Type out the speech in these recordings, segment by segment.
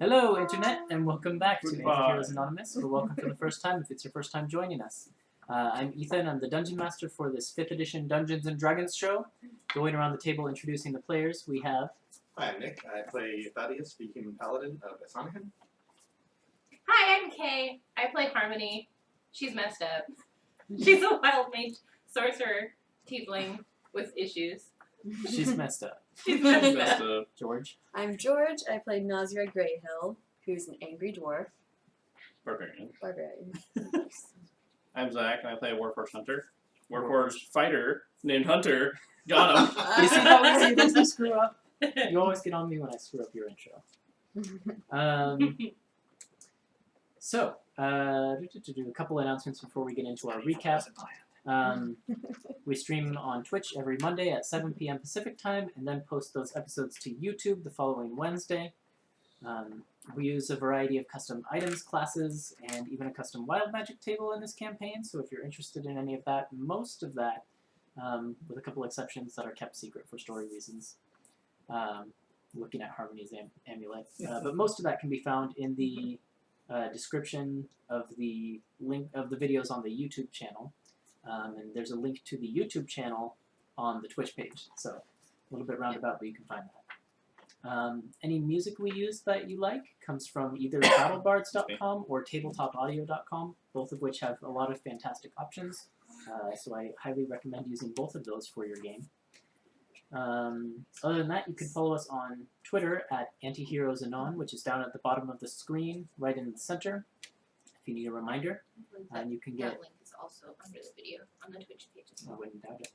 Hello, Internet, and welcome back to Antiheroes Anonymous, or welcome for the first time if it's your first time joining us. I'm Ethan, I'm the Dungeon Master for this 5th edition Dungeons & Dragons show. Going around the table introducing the players, we have... Hi, I'm Nick. I play Thaddeus, the human paladin of Asanihan. Hi, I'm Kay. I play Harmony. She's messed up. She's a wild mage sorcerer tiefling with issues. She's messed up. She's messed up. George. I'm George. I play Nazira Greyhill, who's an angry dwarf. Barbarian. I'm Zach, and I play a Warforged Hunter. Warforged fighter named Hunter. Got him. You see how easy it is to screw up? You always get on me when I screw up your intro. A couple announcements before we get into our recap. We stream on Twitch every Monday at 7 p.m. Pacific time, and then post those episodes to YouTube the following Wednesday. We use a variety of custom items, classes, and even a custom wild magic table in this campaign, so if you're interested in any of that, most of that, with a couple exceptions that are kept secret for story reasons, looking at Harmony's amulet, but most of that can be found in the description of the link of the videos on the YouTube channel. And there's a link to the YouTube channel on the Twitch page, so a little bit roundabout, but you can find that. Any music we use that you like comes from either BattleBards.com or TabletopAudio.com, both of which have a lot of fantastic options, so I highly recommend using both of those for your game. Other than that, you can follow us on Twitter at Antiheroes which is down at the bottom of the screen, right in the center, if you need a reminder. And you can get... That link is also under the video on the Twitch page as well. I wouldn't doubt it.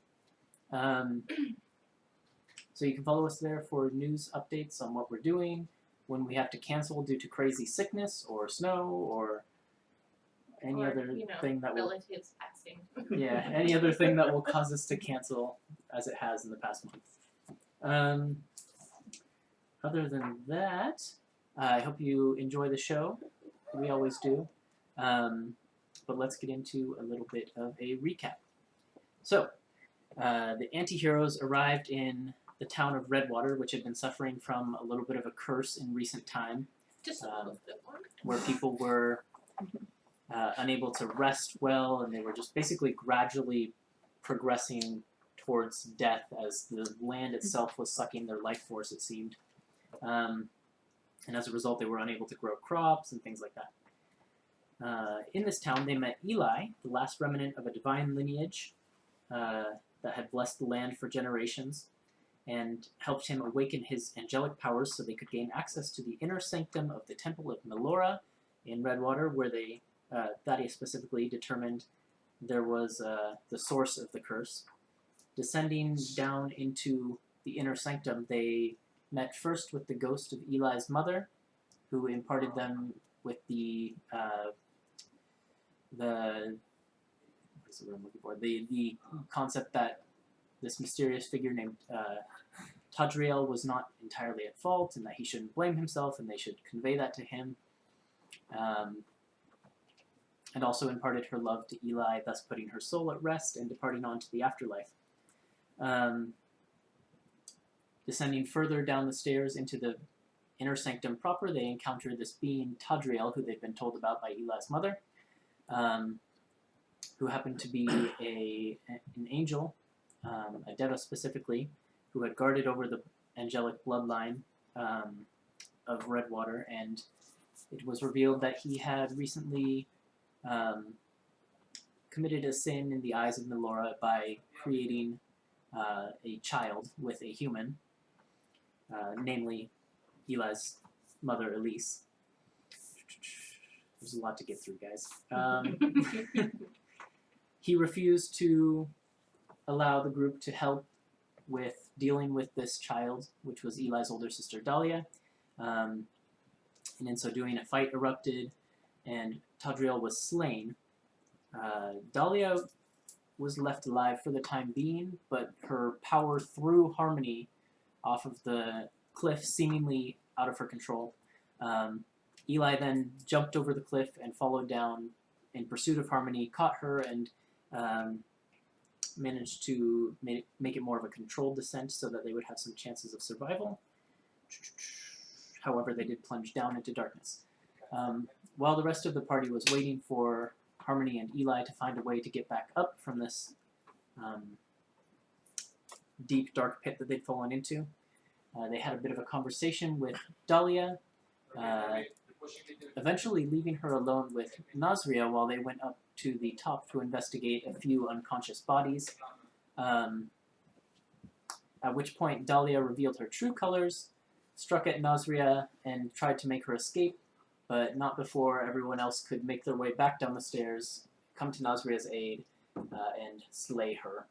So you can follow us there for news updates on what we're doing, when we have to cancel due to crazy sickness or snow or any other thing that will... relatives passing. Yeah, any other thing that will cause us to cancel, as it has in the past month. Other than that, I hope you enjoy the show. We always do. But let's get into a little bit of a recap. So, the Antiheroes arrived in the town of Redwater, which had been suffering from a little bit of a curse in recent time. Just a little bit more. Where people were unable to rest well, and they were just basically gradually progressing towards death as the land itself was sucking their life force, it seemed. And as a result, they were unable to grow crops and things like that. In this town, they met Eli, the last remnant of a divine lineage that had blessed the land for generations, and helped him awaken his angelic powers so they could gain access to the inner sanctum of the Temple of Melora in Redwater, where they, Thaddeus specifically, determined there was the source of the curse. Descending down into the inner sanctum, they met first with the ghost of Eli's mother, who imparted them with the concept that this mysterious figure named Tadriel was not entirely at fault, and that he shouldn't blame himself, and they should convey that to him. And also imparted her love to Eli, thus putting her soul at rest and departing on to the afterlife. Descending further down the stairs into the inner sanctum proper, they encounter this being Tadriel, who they've been told about by Eli's mother, who happened to be an angel, a Deva specifically, who had guarded over the angelic bloodline of Redwater, and it was revealed that he had recently committed a sin in the eyes of Melora by creating a child with a human, namely Eli's mother, Elise. There's a lot to get through, guys. He refused to allow the group to help with dealing with this child, which was Eli's older sister, Dahlia. And in so doing, a fight erupted, and Tadriel was slain. Dahlia was left alive for the time being, but her power threw Harmony off of the cliff, seemingly out of her control. Eli then jumped over the cliff and followed down in pursuit of Harmony, caught her, and managed to make it more of a controlled descent so that they would have some chances of survival. However, they did plunge down into darkness. While the rest of the party was waiting for Harmony and Eli to find a way to get back up from this deep, dark pit that they'd fallen into, they had a bit of a conversation with Dahlia, eventually leaving her alone with Nazria while they went up to the top to investigate a few unconscious bodies. At which point Dahlia revealed her true colors, struck at Nazria, and tried to make her escape, but not before everyone else could make their way back down the stairs, come to Nazria's aid, and slay her.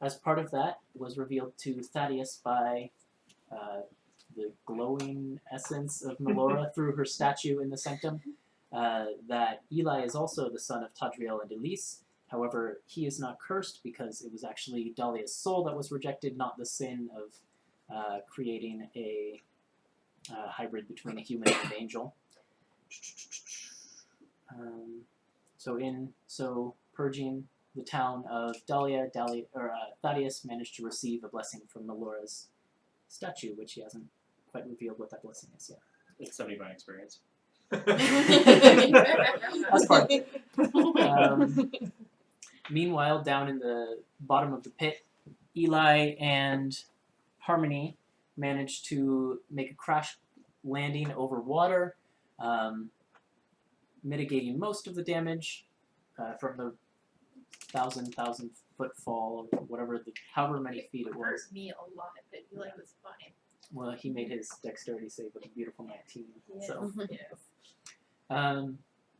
As part of that, was revealed to Thaddeus by the glowing essence of Melora through her statue in the sanctum, that Eli is also the son of Tadriel and Elise. However, he is not cursed because it was actually Dahlia's soul that was rejected, not the sin of creating a hybrid between a human and an angel. So purging the town of Dahlia, Thaddeus managed to receive a blessing from Melora's statue, which he hasn't quite revealed what that blessing is yet. It's 75 experience. That's part of it. Meanwhile, down in the bottom of the pit, Eli and Harmony managed to make a crash landing over water, mitigating most of the damage from the 1,000 foot fall, or whatever, however many feet it was. Hurt me a lot, but Eli was fine. Well, he made his dexterity save with a beautiful 19. Yes, So, yes.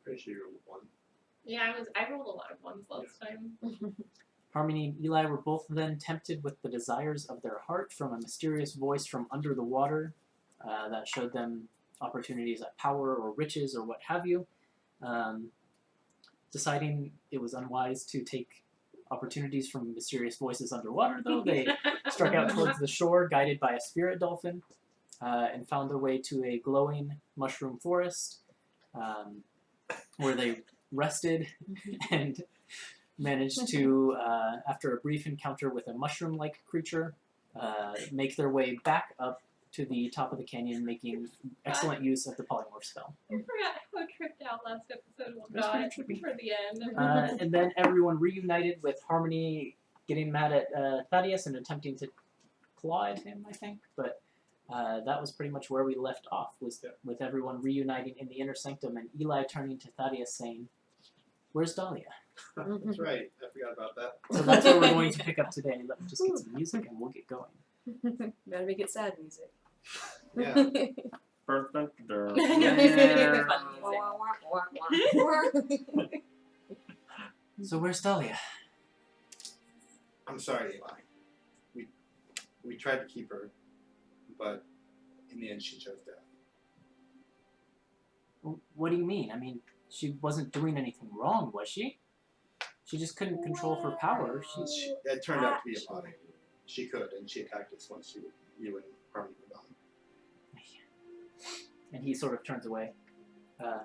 Pretty sure you're one. Yeah, I rolled a lot of ones last time. Harmony and Eli were both then tempted with the desires of their heart from a mysterious voice from under the water that showed them opportunities at power or riches or what have you. Deciding it was unwise to take opportunities from mysterious voices underwater, though, they struck out towards the shore, guided by a spirit dolphin, and found their way to a glowing mushroom forest, where they rested and managed to, after a brief encounter with a mushroom-like creature, make their way back up to the top of the canyon, making excellent use of the polymorph spell. I forgot how it tripped out last episode. Oh That's god, pretty trippy. for the end. And then everyone reunited with Harmony getting mad at Thaddeus and attempting to claw at him, I think. But that was pretty much where we left off, was with everyone reuniting in the inner sanctum and Eli turning to Thaddeus saying, "Where's Dahlia?" That's right. I forgot about that. So that's where we're going to pick up today. Let me just get some music and we'll get going. Better make it sad music. Yeah. Perfect. Fun music. So where's Dahlia? I'm sorry, Eli. We tried to keep her, but in the end she chose death. What do you mean? I mean, she wasn't doing anything wrong, was she? She just couldn't control her power. It turned out to be a body. She could, and she attacked us once you and Harmony were gone. And he sort of turns away. I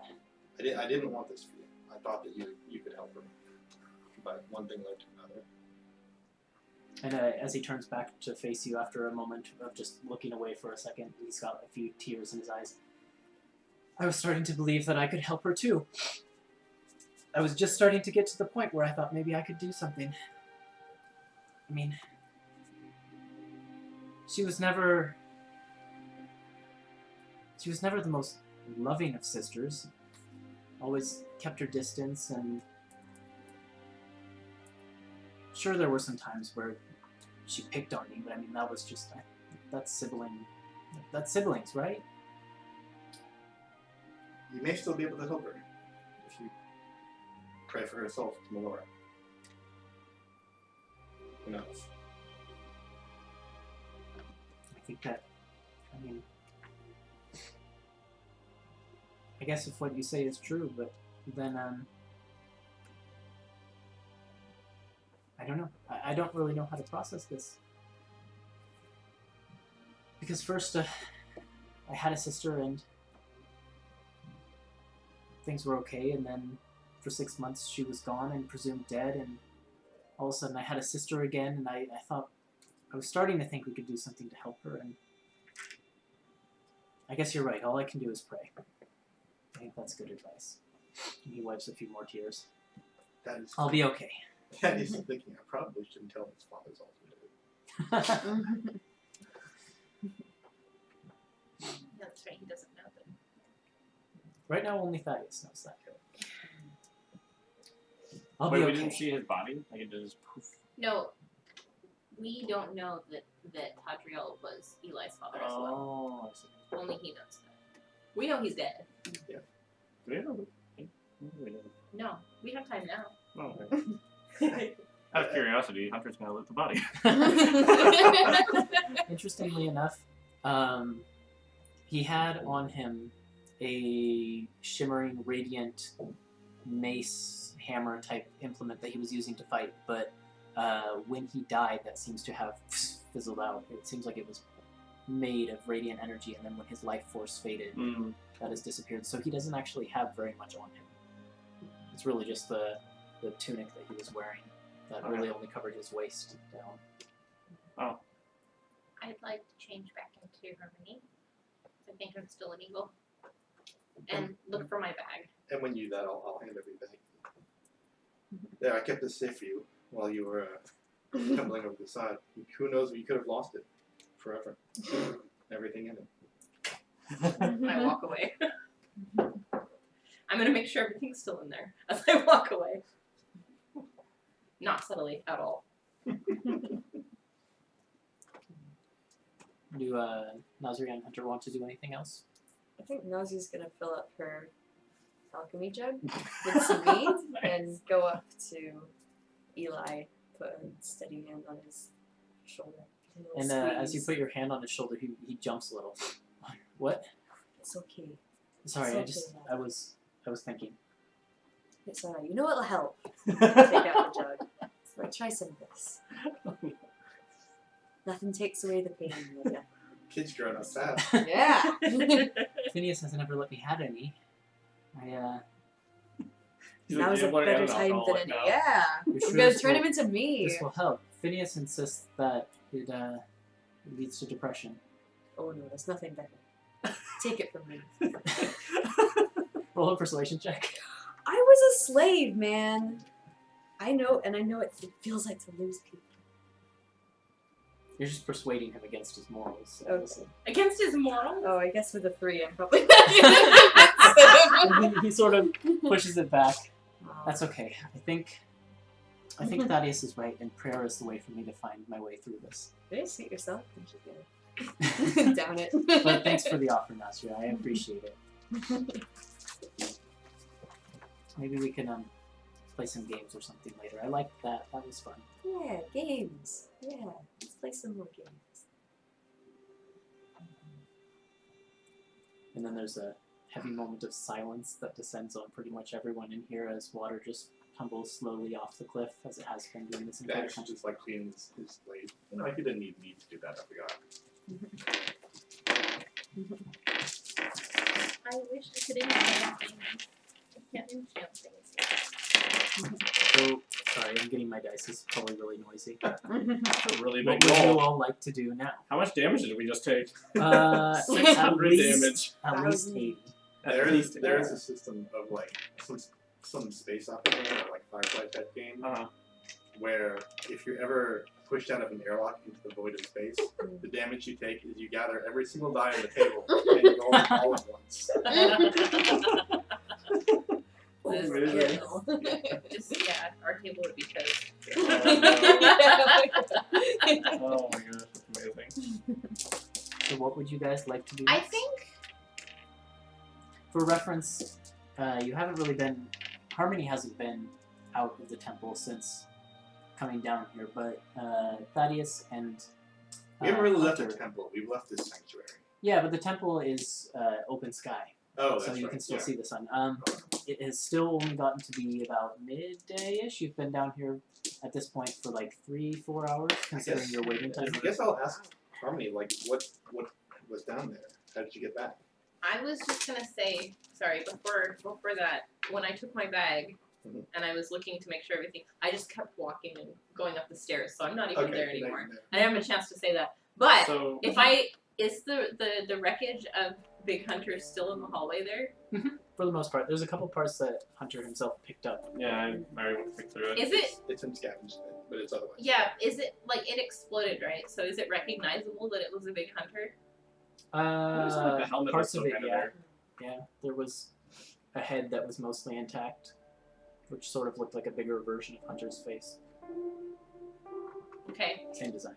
didn't want this for you. I thought that you could help her, but one thing led to another. And as he turns back to face you after a moment of just looking away for a second, he's got a few tears in his eyes. I was starting to believe that I could help her too. I was just starting to get to the point where I thought maybe I could do something. I mean, she was never the most loving of sisters. Always kept her distance, and sure, there were some times where she picked on me, but I mean, that was just, that's siblings, right? You may still be able to help her if you pray for her soul to Melora. Who knows? I think that, I mean, I guess if what you say is true, but then, I don't know. I don't really know how to process this. Because first, I had a sister and things were okay, and then for 6 months she was gone and presumed dead, and all of a sudden I had a sister again, and I thought I was starting to think we could do something to help her, and I guess you're right. All I can do is pray. I think that's good advice. And he wipes a few more tears. That is. I'll be okay. That is thinking. I probably shouldn't tell his father's ultimate. That's right. He doesn't know that. Right now, only Thaddeus knows that. I'll Wait, be we okay. didn't see his body? Like it just poof. No, we don't know that Tadriel was Eli's father as well. Oh, I see. Only he knows that. We know he's dead. Do we have a... We don't. No, we have time now. Oh, okay. Out of curiosity, Hunter's gonna lift the body. Interestingly enough, he had on him a shimmering, radiant mace hammer type implement that he was using to fight, but when he died, that seems to have fizzled out. It seems like it was made of radiant energy, and then when his life force faded, that has disappeared. So he doesn't actually have very much on him. It's really just the tunic that he was wearing that really only covered his waist down. Oh. I'd like to change back into Harmony. I think I'm still an eagle. And look for my bag. And when you do that, I'll hand everything. There, I kept this safe for you while you were tumbling over the side. Who knows? You could have lost it forever. Everything in it. I walk away. I'm gonna make sure everything's still in there as I walk away. Not subtly at all. Do Nazria and Hunter want to do anything else? I think Nazi's gonna fill up her alchemy jug with some mead and go up to Eli, put a steady hand on his shoulder. And as you put your hand on his shoulder, he jumps a little. What? It's okay. Sorry, It's okay, I was thinking. It's alright. You know what'll help? Take out the jug. So try some of this. Nothing takes away the pain. Yeah. Kids growing up fast. Yeah. Phineas hasn't ever let me have any. Now is a better time than any. Yeah. You're We're sure gonna this turn will- him into me. This will help. Phineas insists that it leads to depression. Oh no, there's nothing better. Take it from me. Roll a persuasion check. I was a slave, man. I know, and I know it feels like to lose people. You're just persuading him against his morals. Okay. Against his morals? Oh, I guess with a 3, I'm probably not And he sort of pushes it back. Wow. That's okay. I think Thaddeus is right, and prayer is the way for me to find my way through this. Did you see yourself? Down it. But thanks for the offer, Nasria. I appreciate it. Maybe we can play some games or something later. I liked that. That was fun. Yeah, games. Yeah, let's play some more games. And then there's a heavy moment of silence that descends on pretty much everyone in here as water just tumbles slowly off the cliff, as it has been doing this entire Dax time. just like cleaning his blade. You know, he didn't need me to do that. I forgot. I wish I could enchant things. I can't enchant things. So, sorry, I'm getting my dice. This is probably really noisy. That's a really What big would you roll. all like to do now? How much damage did we just take? 600 damage. At least 80. At There least is a system of like some space opera or like Firefly type game where if you're ever pushed out of an airlock into the void of space, the damage you take is you gather every single die on the table and you roll them all at once. Amazing. Just, yeah, our table would be toast. Oh my gosh, that's amazing. So what would you guys like to do I next? think For reference, you haven't really been... Harmony hasn't been out of the temple since coming down here, but Thaddeus and We haven't really left Hunter- the temple. We've left this sanctuary. Yeah, but the temple is open sky, Oh, that's so you right. can still yeah. see the sun. It has still only gotten to be about midday-ish. You've been down here at this point for like 3-4 hours, considering guess- your waiting time. I guess I'll ask Harmony, like, what was down there? How did you get back? I was just gonna say, sorry, before that, when I took my bag, Mhm. and I was looking to make sure everything. I just kept walking and going up the stairs, so I'm not even there now you're anymore. there. I didn't have a chance to say that. But So if is the wreckage of Big Hunter still in the hallway there? For the most part, there's a couple parts that Hunter himself picked up. yeah, I will pick through it. Is it? It's in scavenge, but it's otherwise. Yeah. Is it like it exploded, right? So is it recognizable that it was a Big Hunter? Looks like the helmet Parts was of it, still yeah. kinda Yeah, there was a head that was mostly intact, which sort of looked like a bigger version of Hunter's face. Okay. Same design.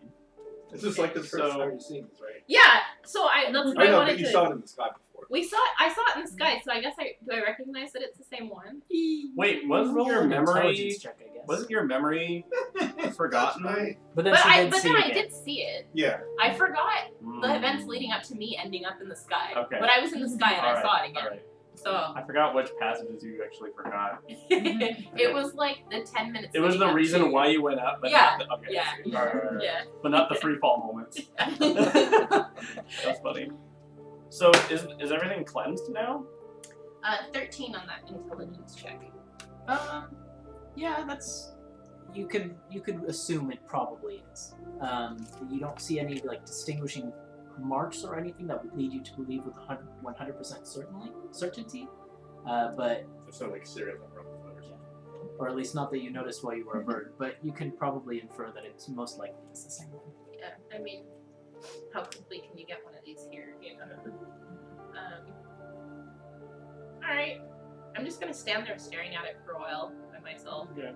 This is like the first So- time you've seen this, right? Yeah. So that's I why I know, wanted but you to. saw it in the sky before. We saw it. I saw it in the sky. So I guess do I recognize that it's the same one? Wait, wasn't Roll your an memory intelligence check, I guess. wasn't your memory forgotten? That's right. But then But she I did see it again. did see it. Yeah. I forgot the Mm. events leading up to me ending up in the sky. Okay. But I was in the sky and I Alright, saw it again. alright. So I forgot which passages you actually forgot. it was like the 10 minutes. It was leading the up reason to- why you went up, but Yeah, not the, okay, yeah. I see. Alright. Yeah. But not the free fall moments. That's funny. So is everything cleansed now? 13 on that intelligence check. Yeah, that's you could assume it probably is. You don't see any like distinguishing marks or anything that would lead you to believe with 100% certainty. But There's no like serial number on the foot or something. or at least not that you noticed while you were a bird. But you can probably infer that it's most likely it's the same one. Yeah, I mean, how quickly can you get one of these here? You know. All right. I'm just gonna stand there staring at it for a while by myself Okay.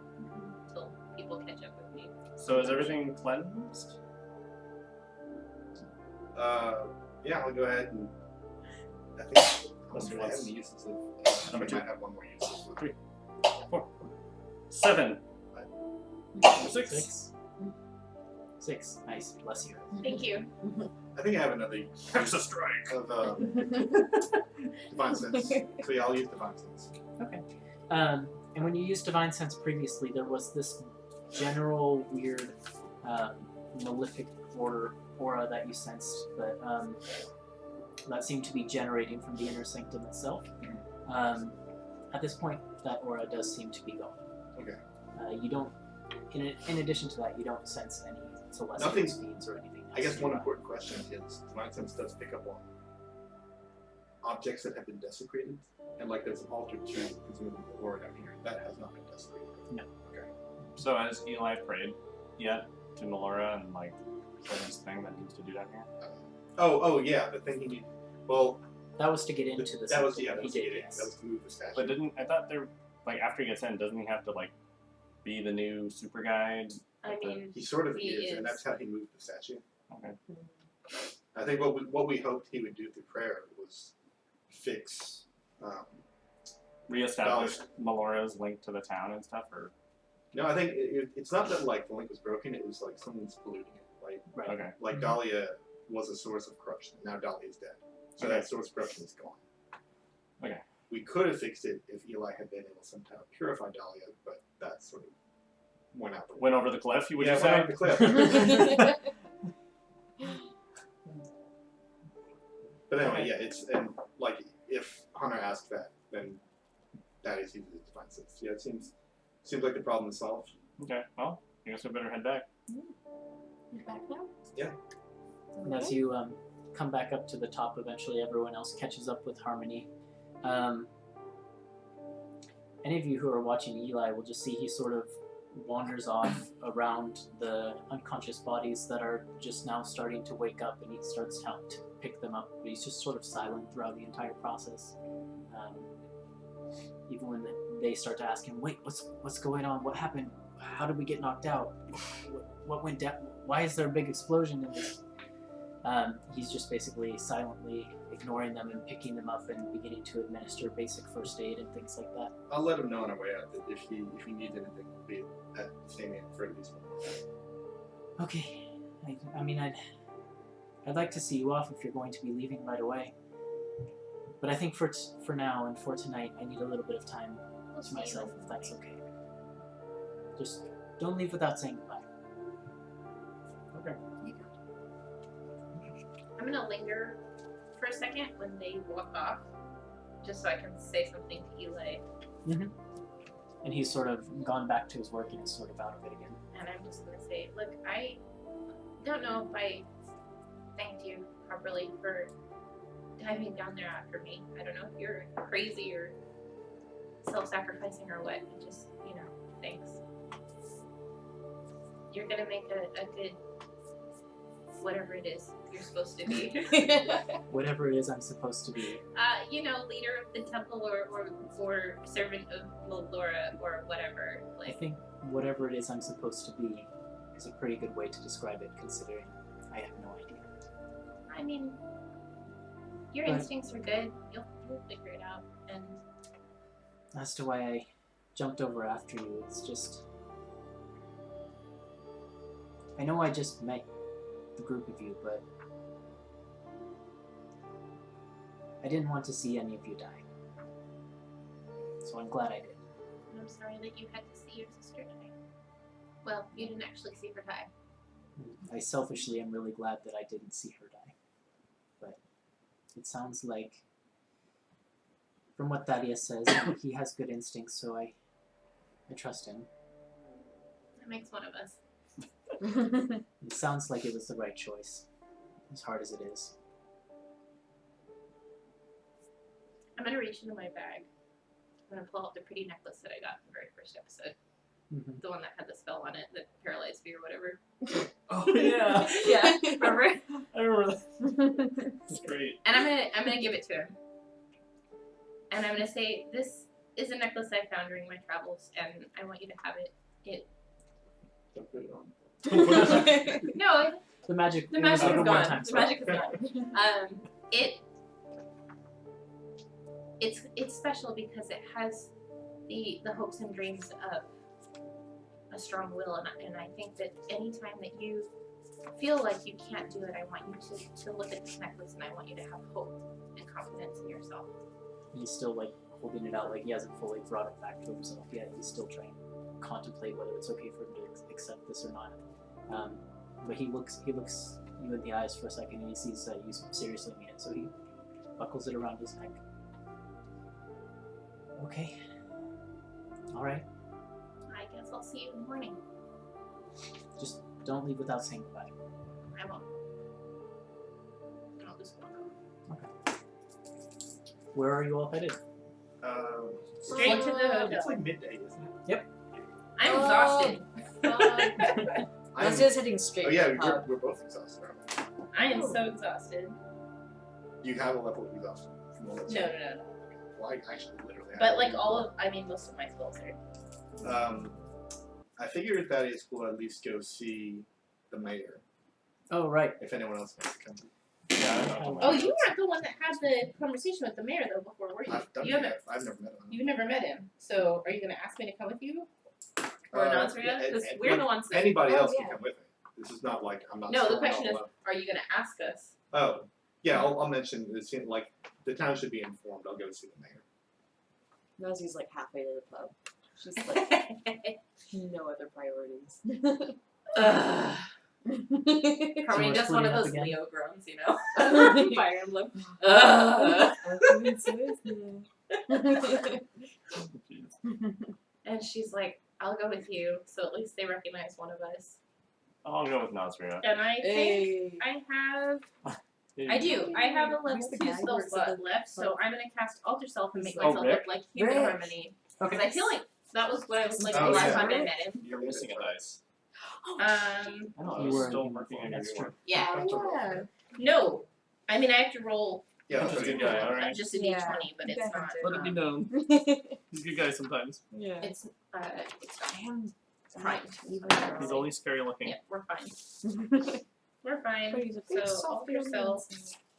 until people catch up with me. So is everything cleansed? Yeah, I'll go ahead and I think Let's do I have this. the uses of Number I two. might have one more use. 3, 4, 7, 6. 6. Nice. Bless you. Thank you. I think I have another use That's a strike. of divine sense. So yeah, I'll use divine sense. And when you used Divine Sense previously, there was this general weird malefic aura that you sensed that seemed to be generating from the inner sanctum itself. At this point, that aura does seem to be gone. Okay. You don't. In addition to that, you don't sense any celestial Nothing- speeds or anything. I guess else one nearby. important question is divine sense does pick up on objects that have been desecrated, and like there's an altar to presumably the aura down here that has not been desecrated. So has Eli prayed yet to Melora and like said his thing that he needs to do down here? Oh yeah, the thing he need. Well, That was to get into the. that was sanctum. that He was, did, it. yes. That was to move the statue. But I thought there like after he gets in, doesn't he have to like be the new super guide? I mean, He sort of He is, and is. that's how he moved the statue. Okay. I think what we hoped he would do through prayer was fix. Reestablish Melora's link to the town and stuff, or No, I think it's not that like the link was broken. It was like someone's polluting it. Like Right. okay. like Dahlia was a source of corruption. Now Dahlia is dead, so Okay. that source of corruption is gone. Okay. We could have fixed it if Eli had been able somehow to purify Dahlia, but that sort of went out the Went over the cliff. You would yeah, you went say? over the cliff. But anyway, Okay. yeah, it's and like if Hunter asked that, then that is easy to define sense. Yeah, it seems like the problem is solved. Okay. Well, I guess we better head back. You're back now? Yeah. And as you come back up to the top, eventually everyone else catches up with Harmony. Any of you who are watching Eli will just see he sort of wanders off around the unconscious bodies that are just now starting to wake up, and he starts to pick them up. But he's just sort of silent throughout the entire process. Even when they start to ask him, "Wait, what's going on? What happened? How did we get knocked out? What went down? Why is there a big explosion in this?" He's just basically silently ignoring them and picking them up and beginning to administer basic first aid and things like that. I'll let him know on our way out that if he needs anything, we'll be at the same end for at least 1 more. Okay. I mean, I'd like to see you off if you're going to be leaving right away. But I think for now and for tonight, I need a little bit of time to myself, if that's okay. Just don't leave without saying goodbye. Okay. I'm gonna linger for a second when they walk off, just so I can say something to Eli. And he's sort of gone back to his work and is sort of out of it again. And I'm just gonna say, look, I don't know if I thanked you properly for diving down there after me. I don't know if you're crazy or self-sacrificing or what. I just, thanks. You're gonna make a good whatever it is you're supposed to be. Whatever it is I'm supposed to be. Leader of the temple or servant of Laura or whatever. I think whatever it is I'm supposed to be is a pretty good way to describe it, considering I have no idea. I mean, your But- instincts are good. You'll figure it out. And As to why I jumped over after you, it's just... I know I just met the group of you, but I didn't want to see any of you die. So I'm glad I did. I'm sorry that you had to see your sister die. Well, you didn't actually see her die. I selfishly am really glad that I didn't see her die. But it sounds like, from what Thaddeus says, he has good instincts, so I trust him. That makes one of us. It sounds like it was the right choice, as hard as it is. I'm gonna reach into my bag. I'm gonna pull out the pretty necklace that I got in the very first episode. Mm-hmm. The one that had the spell on it that paralyzed me or whatever. Oh yeah, Yeah, remember? I remember that. It's great. And I'm gonna give it to him. And I'm gonna say, this is a necklace I found during my travels, and I want you to have it. Don't put it on. No, The magic. the it was magic like is a gone. one-time The spell. magic is gone. It's special because it has the hopes and dreams of a strong will, and I think that anytime that you feel like you can't do it, I want you to look at this necklace, and I want you to have hope and confidence in yourself. He's still like holding it out, like he hasn't fully brought it back to himself yet. He's still trying to contemplate whether it's okay for him to accept this or not. But he looks you in the eyes for a second, and he sees that you seriously mean it, so he buckles it around his neck. Okay. All right. I guess I'll see you in the morning. Just don't leave without saying goodbye. I won't. I'll just walk home. Where are you all headed? Straight to the hotel. It's like midday, isn't it? I'm Oh. exhausted. I was just heading straight Oh to yeah, the pub. we're both exhausted, aren't I am so exhausted. we? You have a level of exhaustion. No. Well, I actually literally have. But like most of my spells are. I figured that it's cool to at least go see the mayor, Oh, right. if anyone else wants to come. Yeah. Oh, you weren't the one that had the conversation with the mayor though before, were you? I've done You haven't. it. I've never met him. You've never met him. So are you gonna ask me to come with you? Or Uh, Nazria? yeah, Because and- we're the ones that. Anybody Oh, else yeah. can come with me. This is not like I'm not. No, the sorry, question I'm is, not are you gonna ask us? allowed. Oh, yeah. I'll mention. It seems like the town should be informed. I'll go see the mayor. Rosie's like halfway to the pub. She's like, no other priorities. Ugh. So Harmony we're does one of splitting up those again? Leo groans, you know? Fire Emblem. Ugh. And she's like, I'll go with you, so at least they recognize one of us. I'll go with Nazria. And I think Hey. I do. I have a level Who's the 2 guy who spell works at slot the left, so I'm gonna cast Alter Self and make Oh, myself Rick? look like human Rick. harmony. Because I feel like that was what I was like Oh, the last yeah. time I met him. You're missing a dice. Um, I know, I You was were still in working on That's your true. yeah. Yeah. No. I mean, I have to roll Yeah, Just that's a what good you guy, do. alright. just a Yeah. d20, but it's Okay. not. Let it be known. He's a good guy sometimes. Yeah. It's not Damn. Fine. He's always scary looking. Yeah, we're fine. We're fine. So alter yourself.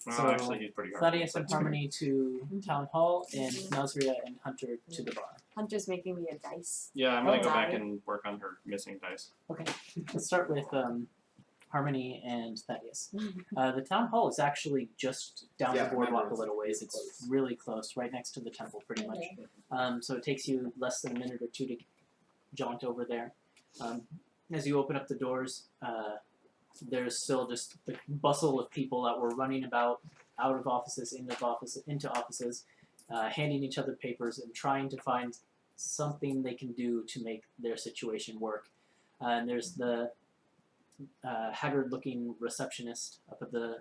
No, So, actually, he's pretty hard. Thaddeus and Harmony to Town Hall, and Nazria and Hunter to the bar. Hunter's making me a dice. Yeah, I'm gonna Oh. go back and work on her missing dice. Okay, let's start with Harmony and Thaddeus. The Town Hall is actually just down Yeah, the I boardwalk remember a little ways. it's It's close. really close, right next to the temple, pretty much. So it takes you less than a minute or two to jaunt over there. As you open up the doors, there's still just the bustle of people that were running about, out of offices, into offices, handing each other papers and trying to find something they can do to make their situation work. And there's the haggard-looking receptionist up at the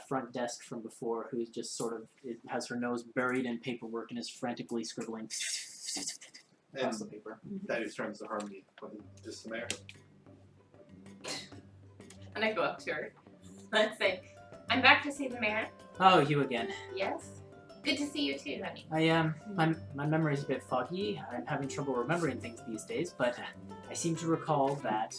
front desk from before, who's just sort of has her nose buried in paperwork and is frantically scribbling across the paper. That is turns to Harmony. This is the mayor. And I go up to her. Let's say, I'm back to see the mayor. Oh, you again. Yes. Good to see you too, honey. I my memory's a bit foggy. I'm having trouble remembering things these days, but I seem to recall that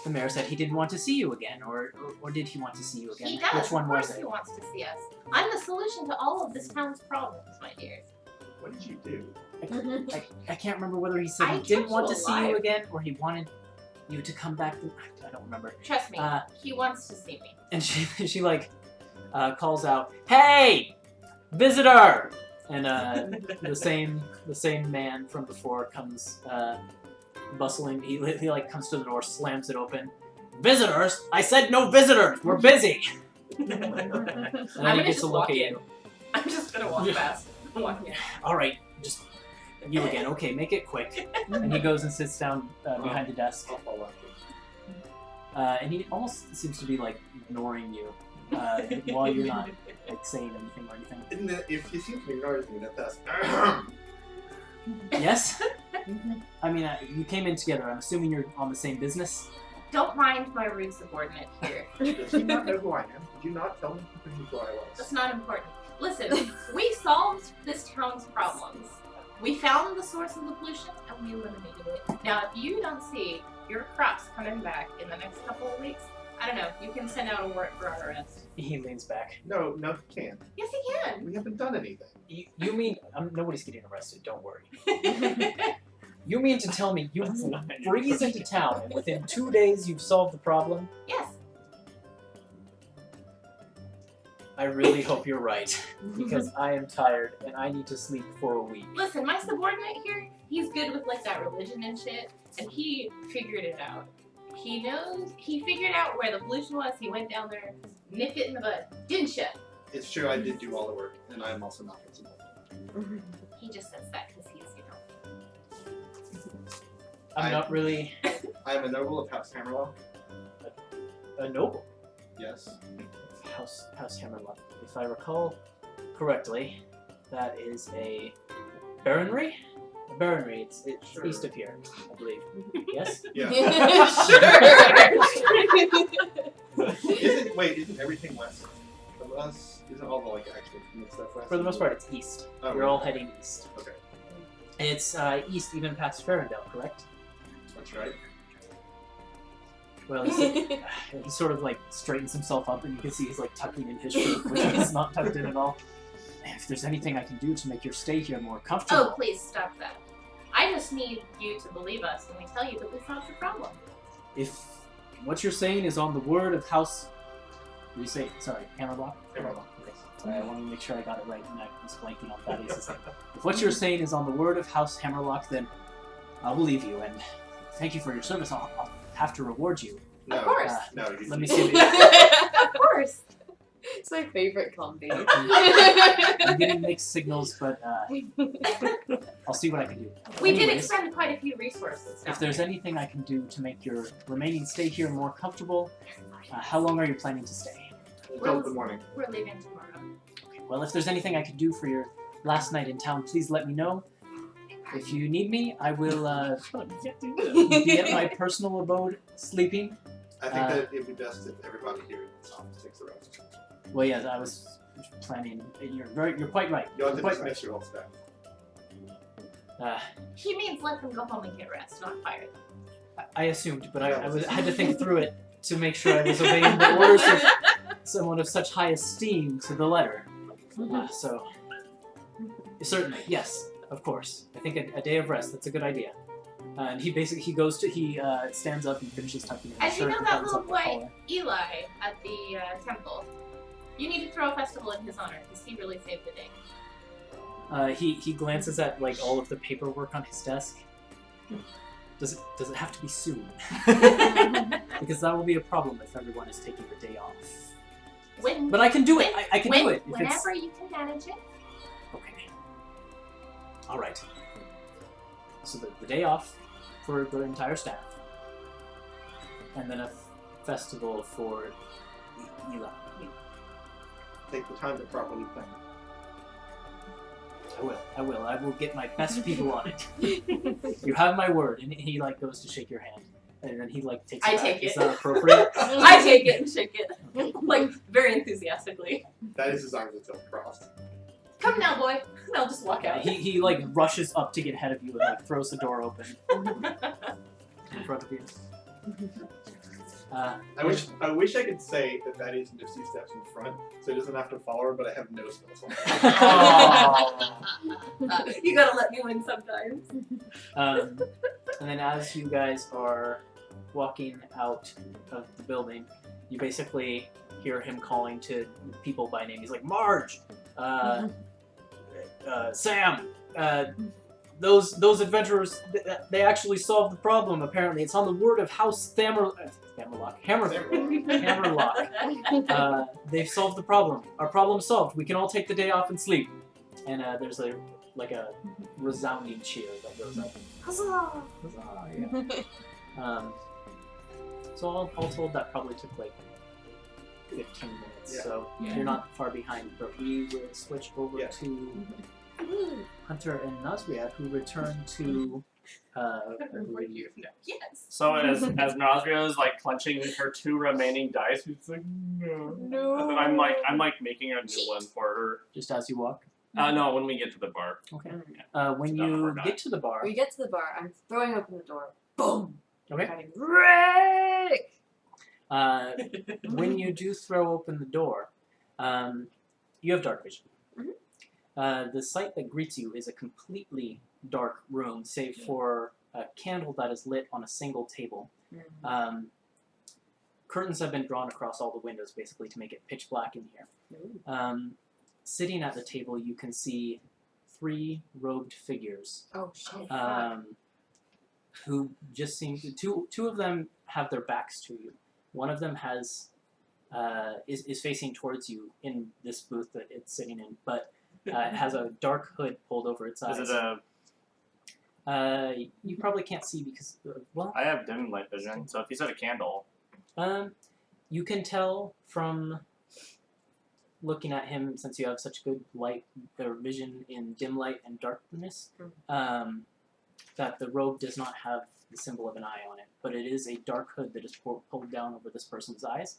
the mayor said he didn't want to see you again, or did he want to see you again? He does. Which one of course was it? he wants to see us. I'm the solution to all of this town's problems, my dear. What did you do? I can't remember whether he said I he didn't kept want you to see you alive. again, or he wanted you to come back. I don't remember. Trust me, he wants to see me. And she like calls out, "Hey, visitor!" And the same man from before comes bustling. He like comes to the door, slams it open. "Visitors! I said no visitors. We're busy." And then I'm he gonna gets just a look walk at in. you. I'm just gonna walk past. Walk in. All right, just you again. Okay, make it quick. And he goes and sits down behind the desk. I'll follow after. And he almost seems to be like ignoring you while you're not like saying anything or anything. Isn't it, if you seem to ignore me, that's Yes? I mean, you came in together. I'm assuming you're on the same business. Don't mind my rude subordinate here. Does he not know who I am? Did you not tell him who I was? That's not important. Listen, we solved this town's problems. We found the source of the pollution and we eliminated it. Now, if you don't see your crops coming back in the next couple of weeks, I don't know, you can send out a warrant for our arrest. He leans back. No, he can't. Yes, he can. We haven't done anything. You mean nobody's getting arrested? Don't worry. You mean to tell me you breeze into town and within 2 days you've solved the problem? Yes. I really hope you're right, because I am tired and I need to sleep for a week. Listen, my subordinate here, he's good with like that religion and shit, and he figured it out. He figured out where the pollution was, he went down there, nipped it in the bud. Didn't ya? It's true, I did do all the work, and I'm also not principal. He just says that because he's, you know. I'm not really I am a noble of House Hammerlock. a noble. Yes. House Hammerlock. If I recall correctly, that is a baronry? A baronry, it's Sure. east of here, I believe. Yes? Yeah. Isn't everything west of us? Isn't all the like actual stuff west? For the most part, it's east. Oh, You're really? all heading east. Okay, It's east even past Ferndale, correct? that's right. Well, he sort of like straightens himself up, and you can see he's like tucking in his shirt, which is not tucked in at all. If there's anything I can do to make your stay here more comfortable. Oh, please stop that. I just need you to believe us when we tell you that we solved the problem. If what you're saying is on the word of House... You say, sorry, Hammerlock? Hammerlock. Okay. Sorry, I wanted to make sure I got it right, and I was blanking on Thaddeus' name. If what you're saying is on the word of House Hammerlock, then I'll believe you, and thank you for your service. I'll have to reward you. No, Of course. No, you Let me see. Of course. It's my favorite combi. I'm getting mixed signals, but I'll see what I can do. We did Anyways, expend quite a few resources. if there's anything I can do to make your remaining stay here more comfortable, how long are you planning to stay? Until the morning. We're leaving tomorrow. Okay, well, if there's anything I can do for your last night in town, please let me know. If you need me, I will be at my personal abode sleeping. I think that it'd be best if everybody here in this office takes the rest. Well, yes, I was planning. You're quite right. You'll have to Quite dismiss your whole staff. He means let them go home and get rest, not fire them. I assumed, but I had to think through it to make sure I was obeying the orders of someone of such high esteem to the letter. So, certainly, yes, of course. I think a day of rest, that's a good idea. And he stands up and finishes tucking in his And you shirt know and that buttons little up the boy, collar. Eli, at the temple? You need to throw a festival in his honor, because he really saved the day. He glances at like all of the paperwork on his desk. Does it have to be soon? Because that will be a problem if everyone is taking the day off. But I can do it. I can do it. If it's... Whenever you can manage it. Okay. All right. So the day off for the entire staff, and then a festival for Eli. Take the time to properly plan. I will. I will get my best people on it. You have my word. And he like goes to shake your hand, and then he like takes it I back. take Is it. that appropriate? I take it and shake it, like very enthusiastically. That is his arms until crossed. Come now, boy. And I'll just walk out. He like rushes up to get ahead of you and like throws the door open in front of you. I wish I could say that is just 2 steps in front, so he doesn't have to follow her, but I have no spells on her. You gotta let me win sometimes. And then as you guys are walking out of the building, you basically hear him calling to people by name. He's like, Marge, Sam, those adventurers, they actually solved the problem, apparently. It's on the word of House Hammerlock. They've solved the problem. Our problem's solved. We can all take the day off and sleep. And there's a resounding cheer that goes up. Huzzah! Huzzah, yeah. So all told, that probably took like 15 minutes. Yeah. So Yeah. you're not far behind. But we will switch over to Hunter and Nazria, who return to. Yes. So as Nazria is like clenching her 2 remaining dice, she's like, no. And then I'm like making a new one for her. Just as you walk. No, when we get to the bar. Okay. Yeah. When Not you her die. get to the bar. We get to the bar. I'm throwing open the door. Boom! Okay. Shouting, Rick! When you do throw open the door, you have dark vision. The sight that greets you is a completely dark room, save for a candle that is lit on a single table. Curtains have been drawn across all the windows, basically, to make it pitch black in here. Sitting at the table, you can see 3 robed figures. Oh shit. Who just seem to, two of them have their backs to you. One of them has is facing towards you in this booth that it's sitting in, but it has a dark hood pulled over its eyes. Is it a? You probably can't see because well, I have dim light vision, so if you said a candle. You can tell from looking at him, since you have such good light or vision in dim light and darkness, that the robe does not have the symbol of an eye on it, but it is a dark hood that is pulled down over this person's eyes.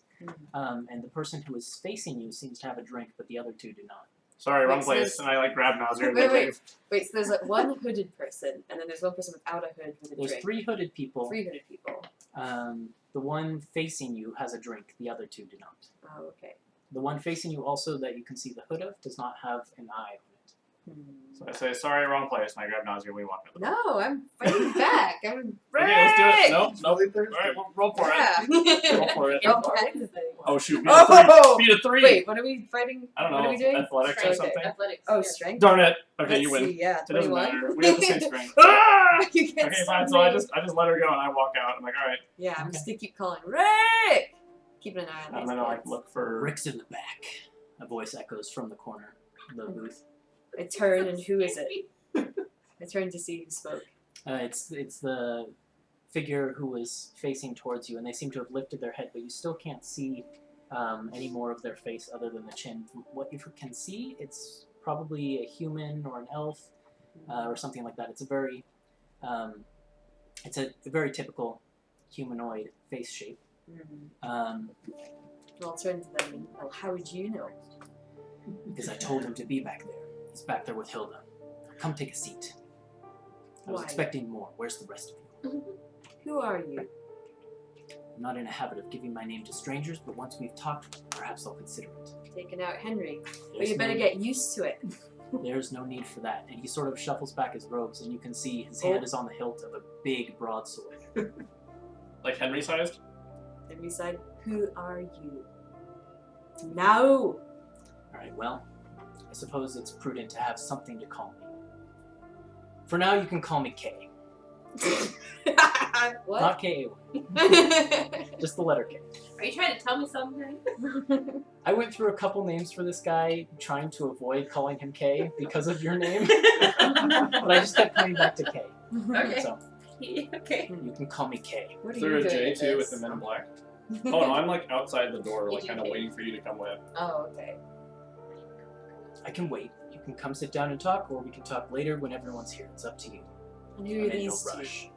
And the person who is facing you seems to have a drink, but the other 2 do not. Sorry, wrong Wait, so place. there's- And I like grab Nazir and Wait, leave. Wait, so there's like one hooded person, and then there's one person without a hood with a There's drink. 3 hooded people. 3 hooded people. The one facing you has a drink, the other 2 do not. Oh, okay. The one facing you also that you can see the hood of does not have an eye on it. So I say, sorry, wrong place, and I grab Nazir and we walk out the door. No, I'm fighting back. I'm Okay, let's do it. Rick! Nope, nope. Really Thursday. Alright, roll for it. Yeah. Roll for it. All kinds of things. Oh shoot, beat Oh! a 3. Beat a 3. Wait, what are we fighting? I don't know, What are we doing? athletics or Strength, something? Athletics. Oh, yeah. strength. Darn it. Okay, Let's you win. see, yeah, It doesn't 21. matter. We have the same strength. Ah! You get Okay, fine. So I just let her go and I walk out. I'm like, alright. Yeah, I'm just gonna keep calling Rick. Keeping an eye on I'm these gonna like kids. look for. Rick's in the back. A voice echoes from the corner of the booth. I turn, and who is it? I turn to see who spoke. It's the figure who was facing towards you, and they seem to have lifted their head, but you still can't see any more of their face other than the chin. From what you can see, it's probably a human or an elf or something like that. It's a very very typical humanoid face shape. I'll turn to them and, well, how would you know? Because I told him to be back there. He's back there with Hilda. Come take a seat. I was Why? expecting more. Where's the rest of you? Who are you? I'm not in a habit of giving my name to strangers, but once we've talked, perhaps I'll consider it. Taking out Henry. But There's you better no- get used to it. There's no need for that. And he sort of shuffles back his robes, and you can see his hand is on the hilt of a big broadsword. Like Henry sized? And we said, who are you? No! Alright, well, I suppose it's prudent to have something to call me. For now, you can call me K. What? Not K-A-Y. Just the letter K. Are you trying to tell me something? I went through a couple names for this guy, trying to avoid calling him K because of your name. But I just kept coming back to K. Okay. So Okay. you can call me K. What Is are there you a doing J2 with this? the Men in Black? Oh no, I'm like outside the door, like Did you kind of take- waiting for you to come with. Oh, okay. I can wait. You can come sit down and talk, or we can talk later when everyone's here. It's up to you. And I'm who are in no these two? rush.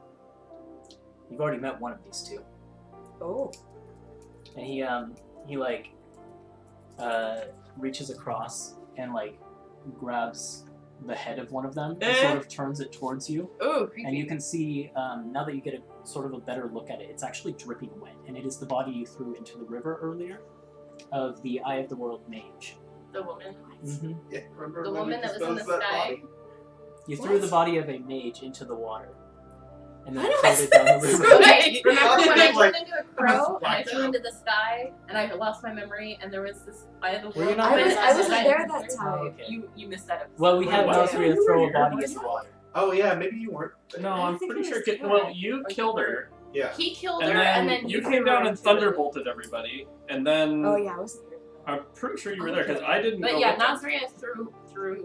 You've already met one of these two. Oh. And he like reaches across and like grabs the head of one of them and sort of turns it towards you. Oh, creepy. And you can see now that you get a sort of a better look at it, it's actually dripping wet, and it is the body you threw into the river earlier of the Eye of the World mage. The woman. Mm-hmm. Yeah, remember The when we woman that was in the disposed that sky. body? You threw the body of a mage into the water, and then I know floated down the river. Right. Remember when I Like- turned into a crow and I Blacked flew out. into the sky and I lost my memory and there was this Eye of the Were you World? not woman there? on I the wasn't side there of that the- time. Oh, okay. You missed that episode. Well, we had What? Nosria throw a body Was in the I? water. Oh yeah, maybe you weren't. No, I I'm think pretty it sure. was Well, Karen. you Or killed you her, Yeah. He killed and her then and then you threw came her down and into the- thunderbolted everybody, and then Oh, yeah, I wasn't here. I'm pretty sure you were there because I didn't. But go yeah, with them. Nosria threw.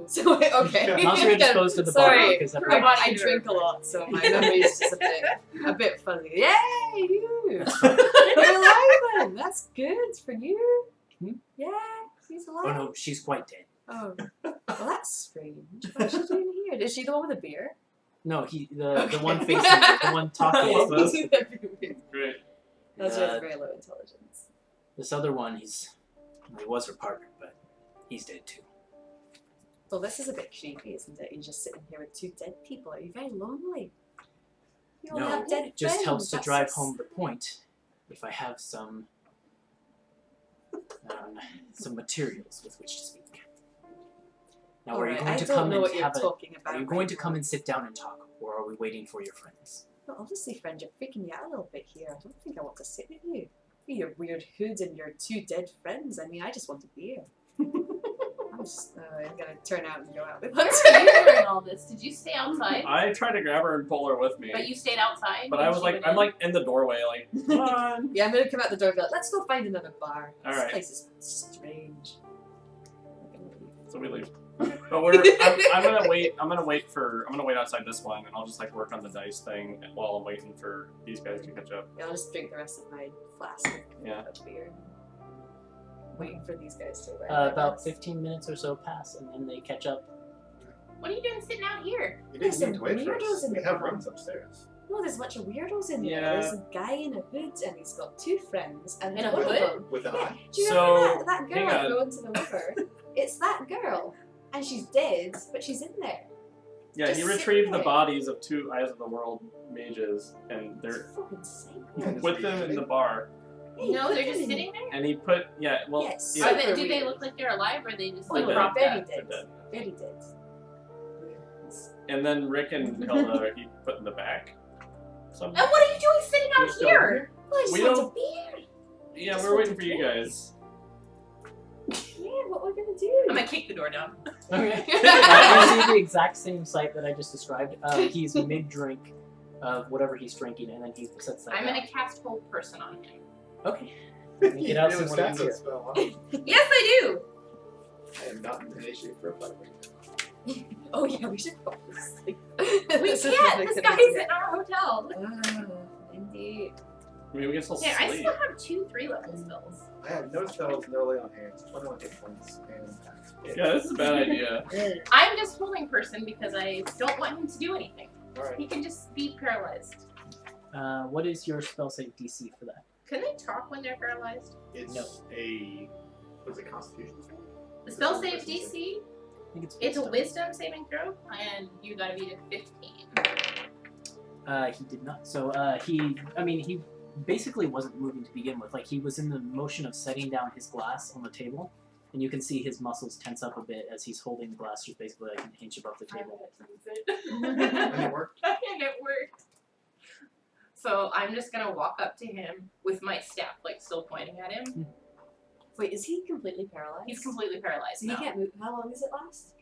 So, okay. Nosria disposed of the body Sorry. because Her everyone. body I to drink her. a lot, so my memory is just a bit fuzzy. Yay, you! You're alive then. That's good for you. Hmm? Yeah, she's alive. Oh no, she's quite dead. Oh, well, that's strange. What's she doing here? Is she the one with the beer? No, the one facing, the one talking. Love this. That'd be weird. Great. That's Uh, very low intelligence. This other one, he was her partner, but he's dead too. Well, this is a bit creepy, isn't it? You're just sitting here with two dead people. Are you very lonely? You only No, have dead it just friends. helps to That's drive so home the point if I have some materials with which to speak. Now, are you Alright, going I to don't come know and what you're have a? talking about. Are you going right to now. come and sit down and talk, or are we waiting for your friends? Well, honestly, friend, you're freaking me out a little bit here. I don't think I want to sit with you. Your weird hood and your two dead friends. I mean, I just want a beer. I'm gonna turn out and go out with Where her. were you during all this? Did you stay outside? I tried to grab her and pull her with me, But you stayed outside? but when I was she like, went I'm in? like in the doorway, like, come on. Yeah, I'm gonna come out the door and be like, let's go find another bar. All This right. place is strange. I'm gonna leave. So we leave. But I'm gonna wait outside this one, and I'll just like work on the dice thing while I'm waiting for these guys to catch up. Yeah, I'll just drink the rest of my flask Yeah. of beer. Waiting for these guys to arrive. About 15 minutes or so pass, and then they catch up. What are you doing sitting out here? You There's didn't need some to wait for weirdos us. in We the have bar. rooms upstairs. No, there's a bunch of weirdos in there. Yeah. There's a guy in a hood and he's got two friends and In a one of hood? them. With an Yeah, eye. do you So, remember that girl hang I on. threw into the river? It's that girl. And she's dead, but she's in there. Yeah, Just he sit retrieved the there. bodies of two Eyes of the World mages, and they're It's fucking psycho. Yeah. with them in the bar. Hey, No, they're put just them in- sitting there? And he put, well, Yes. yeah, Are they, Super do they weird. look like they're alive or are they just Oh, like no, propped very up? they're dead. dead. Very dead. And then Rick and Hilda he put in the back. And what are you doing sitting out You're still here? Well, I just We want don't- a beer. Yeah, Just we're want waiting to for you drink. guys. Yeah, what we're gonna do? I'm gonna kick the door down. Okay. You see the exact same sight that I just described. He's mid-drink of whatever he's drinking, and then he sets that I'm down. gonna cast Hold Person on him. Okay. Let me get out some wanna stats use here. that spell, huh? Yes, I do! I am not in issue for a fight. Oh yeah, we should probably sleep. We can't! This guy's in our hotel. Indeed. I mean, we can still Here, I sleep. still have 2 3-level spells. I have no spells, no lay on hands, 21 hit points, and Yeah, this is a bad idea. I'm just holding person because I don't want him to do anything. Alright. He can just be paralyzed. What is your spell save DC for that? Can they talk when they're paralyzed? It's No. what's it, Constitution save? The spell save Wisdom save? DC, I think it's it's a wisdom. wisdom saving throw, and you gotta beat a 15. He did not. So he basically wasn't moving to begin with. Like, he was in the motion of setting down his glass on the table, and you can see his muscles tense up a bit as he's holding the glass just basically like an inch above the I table. wanted to move it. And it worked? And it worked. So I'm just gonna walk up to him with my staff, like still pointing at him. Wait, is he completely paralyzed? He's completely paralyzed So he now. can't move. How long does it last?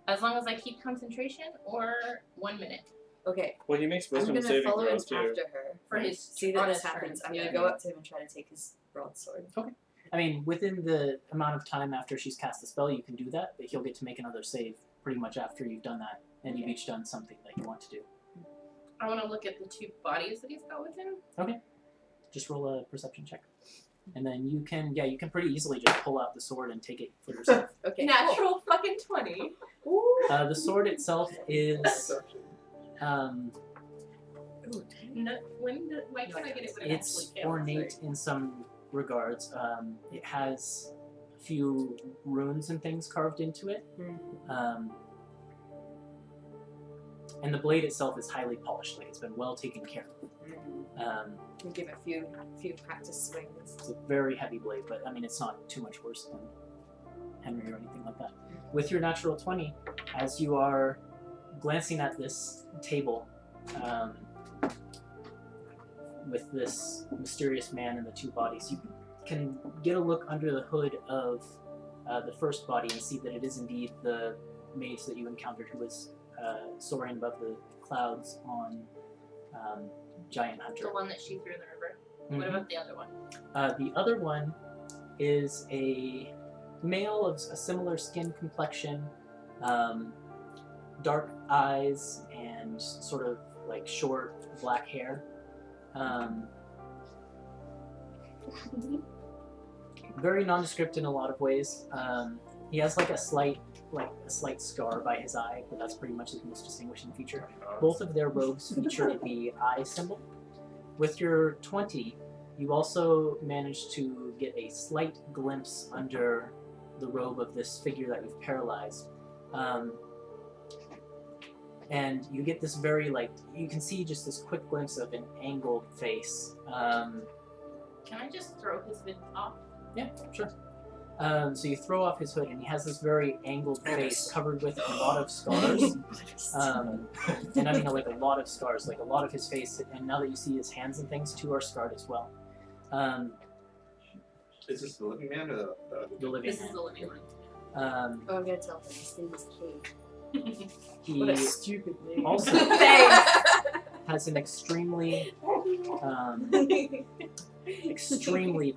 As long as I keep concentration, or 1 minute. Okay, Well, he makes I'm wisdom gonna saving follow in throws too. after her. For his See that on this his happens. turn. I'm Yeah. gonna go up to him and try to take his broadsword. I mean, within the amount of time after she's cast the spell, you can do that, but he'll get to make another save pretty much after you've done that, and you've each done something that you want to do. I want to look at the 2 bodies that he's got with him. Just roll a perception check. And then you can pretty easily just pull out the sword and take it for yourself. Okay. Natural fucking 20. The sword itself is, No, why can't I get it when it it's actually ornate in some regards. It has a few runes and things carved into it. And the blade itself is highly polished. Like, it's been well taken care of. We'll give it a few practice swings. It's a very heavy blade, but I mean, it's not too much worse than Henry or anything like that. With your natural 20, as you are glancing at this table with this mysterious man and the 2 bodies, you can get a look under the hood of the first body and see that it is indeed the mage that you encountered who was soaring above the clouds on Giant Hunter. The one that she threw in the river. Mhm. What about the other one? The other one is a male of a similar skin complexion, dark eyes, and sort of like short black hair. Very nondescript in a lot of ways. He has like a slight scar by his eye, but that's pretty much his most distinguishing feature. Both of their robes feature the eye symbol. With your 20, you also managed to get a slight glimpse under the robe of this figure that you've paralyzed. And you get this very, you can see just this quick glimpse of an angled face. Can I just throw his hood off? Yeah, sure. So you throw off his hood, and he has this very angled face covered with a lot of scars. And I mean, like a lot of scars, like a lot of his face. And now that you see his hands and things too are scarred as well. Is this the living man or The living This is man. the living one. I'm gonna tell him his name is Kate. He What a stupid name. also Thanks. has an extremely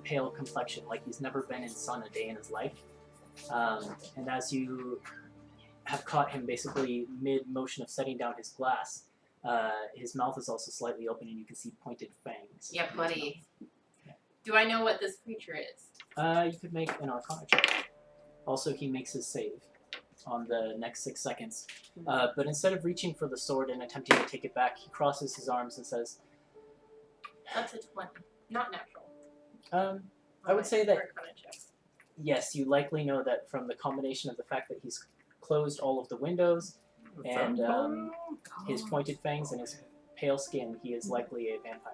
pale complexion, like he's never been in sun a day in his life. And as you have caught him basically mid-motion of setting down his glass, his mouth is also slightly open and you can see pointed fangs. Yeah, buddy. Do I know what this creature is? You could make an Arcana check. Also, he makes his save on the next 6 seconds. But instead of reaching for the sword and attempting to take it back, he crosses his arms and says, That's a 20. Not natural. I would say that, Arcana check. yes, you likely know that from the combination of the fact that he's closed all of the windows and his pointed fangs and his pale skin, he is likely a vampire.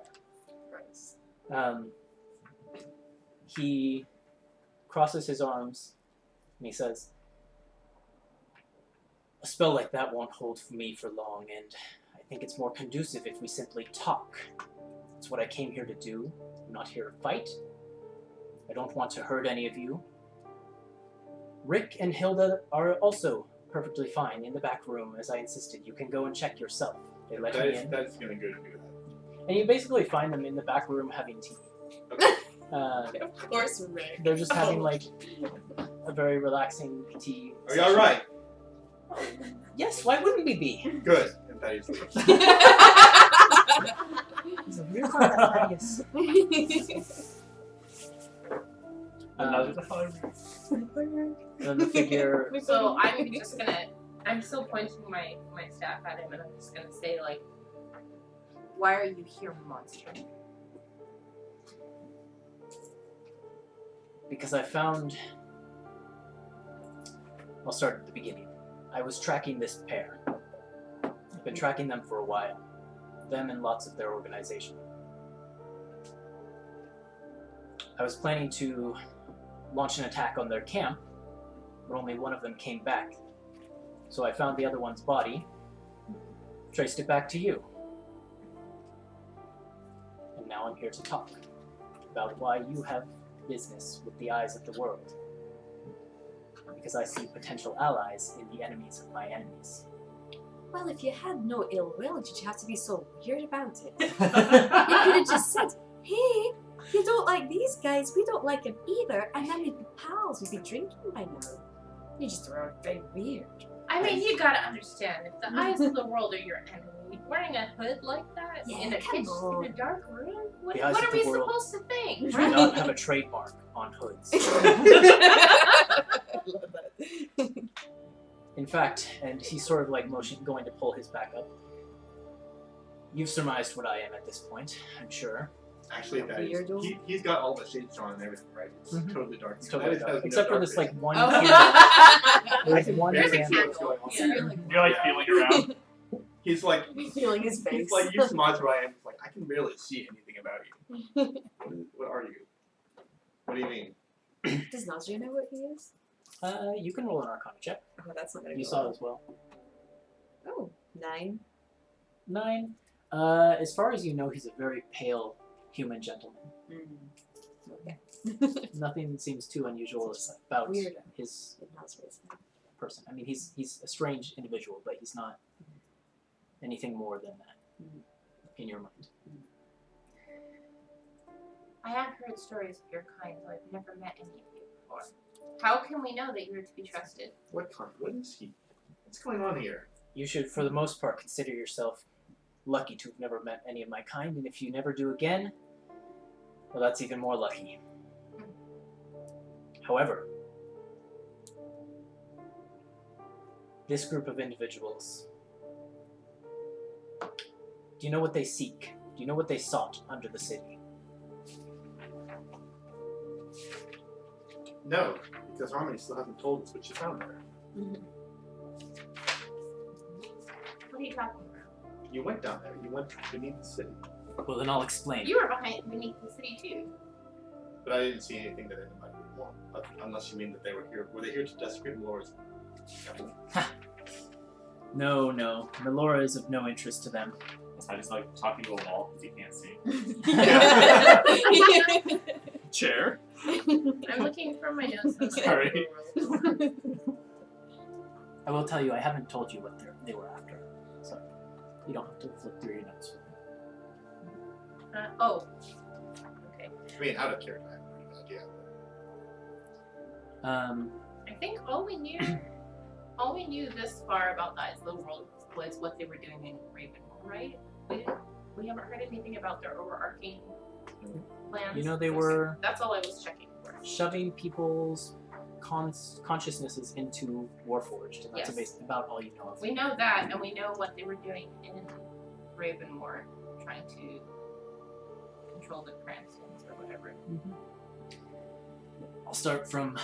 He crosses his arms and he says, a spell like that won't hold for me for long, and I think it's more conducive if we simply talk. It's what I came here to do. I'm not here to fight. I don't want to hurt any of you. Rick and Hilda are also perfectly fine in the back room, as I insisted. You can go and check yourself. They let me in. That's gonna go to do that. And you basically find them in the back room having tea. Okay. Of course, Rick. They're just having like a very relaxing tea. Are you alright? Yes, why wouldn't we be? Good. And Thaddeus leaves. He's a weird one, that Thaddeus. Then the figure. So I'm just gonna. I'm still pointing my staff at him, and I'm just gonna say like, "Why are you here, monster?" Because I found. I'll start at the beginning. I was tracking this pair. I've been tracking them for a while. Them and lots of their organization. I was planning to launch an attack on their camp, but only one of them came back. So I found the other one's body, traced it back to you. And now I'm here to talk about why you have business with the eyes of the world. Because I see potential allies in the enemies of my enemies. Well, if you had no ill will, did you have to be so weird about it? You could have just said, hey, you don't like these guys, we don't like them either, and then we'd be pals, we'd be drinking by now. You just are very weird. I mean, you gotta understand, if the eyes of the world are your enemy, wearing a hood like that Yeah, in a come kitchen, on. in a dark room, what The eyes are of we the world supposed to think? Do Right? not have a trademark on hoods. I love that. In fact, and he's sort of like going to pull his back up. You've surmised what I am at this point, I'm sure. Actually, that is, Weirdo. he's got all the shades drawn and everything, right? It's Mhm. totally dark. It's totally That dark. has no Except for dark this like vision. one Oh. candle. There's one There's a candle. candle. going on. So you're like, You're like feeling around. He's like, feeling his face. he's like, you surmise what I am. He's like, I can barely see anything about you. What are you? What do you mean? Does Nazria know what he is? You can roll an Arcana check. Oh, that's not gonna You go saw well. it as well. Oh, 9. 9. As far as you know, he's a very pale human gentleman. Okay. Nothing seems too unusual about Weird. his In Nazria's head. person. I mean, he's a strange individual, but he's not anything more than that in your mind. I have heard stories of your kind, though I've never met any of you before. How can we know that you're to be trusted? What kind? What is he? What's going on here? You should, for the most part, consider yourself lucky to have never met any of my kind, and if you never do again, well, that's even more lucky. However, this group of individuals, do you know what they seek? Do you know what they sought under the city? No, because Harmony still hasn't told us what she found there. What are you talking about? You went down there. You went beneath the city. Well, then I'll explain. You were beneath the city too. But I didn't see anything that anybody would want. Unless you mean that they were here. Were they here to desecrate Melora's temple? No. Melora is of no interest to them. I just like talking to a wall because you can't see. Chair. I'm looking for my notes on my Sorry. world. I will tell you, I haven't told you what they were after, so you don't have to flip through your notes. Oh. Okay. I mean, out of character, I have no idea. I think all we knew this far about the Eyes of the World was what they were doing in Ravenwood, right? We haven't heard anything about their overarching plans. You know, they were That's all I was checking for. shoving people's consciousnesses into Warforged, and that's Yes. about all you know of. We know that, and we know what they were doing in Ravenmoor, trying to control the Cransons or whatever. I'll start from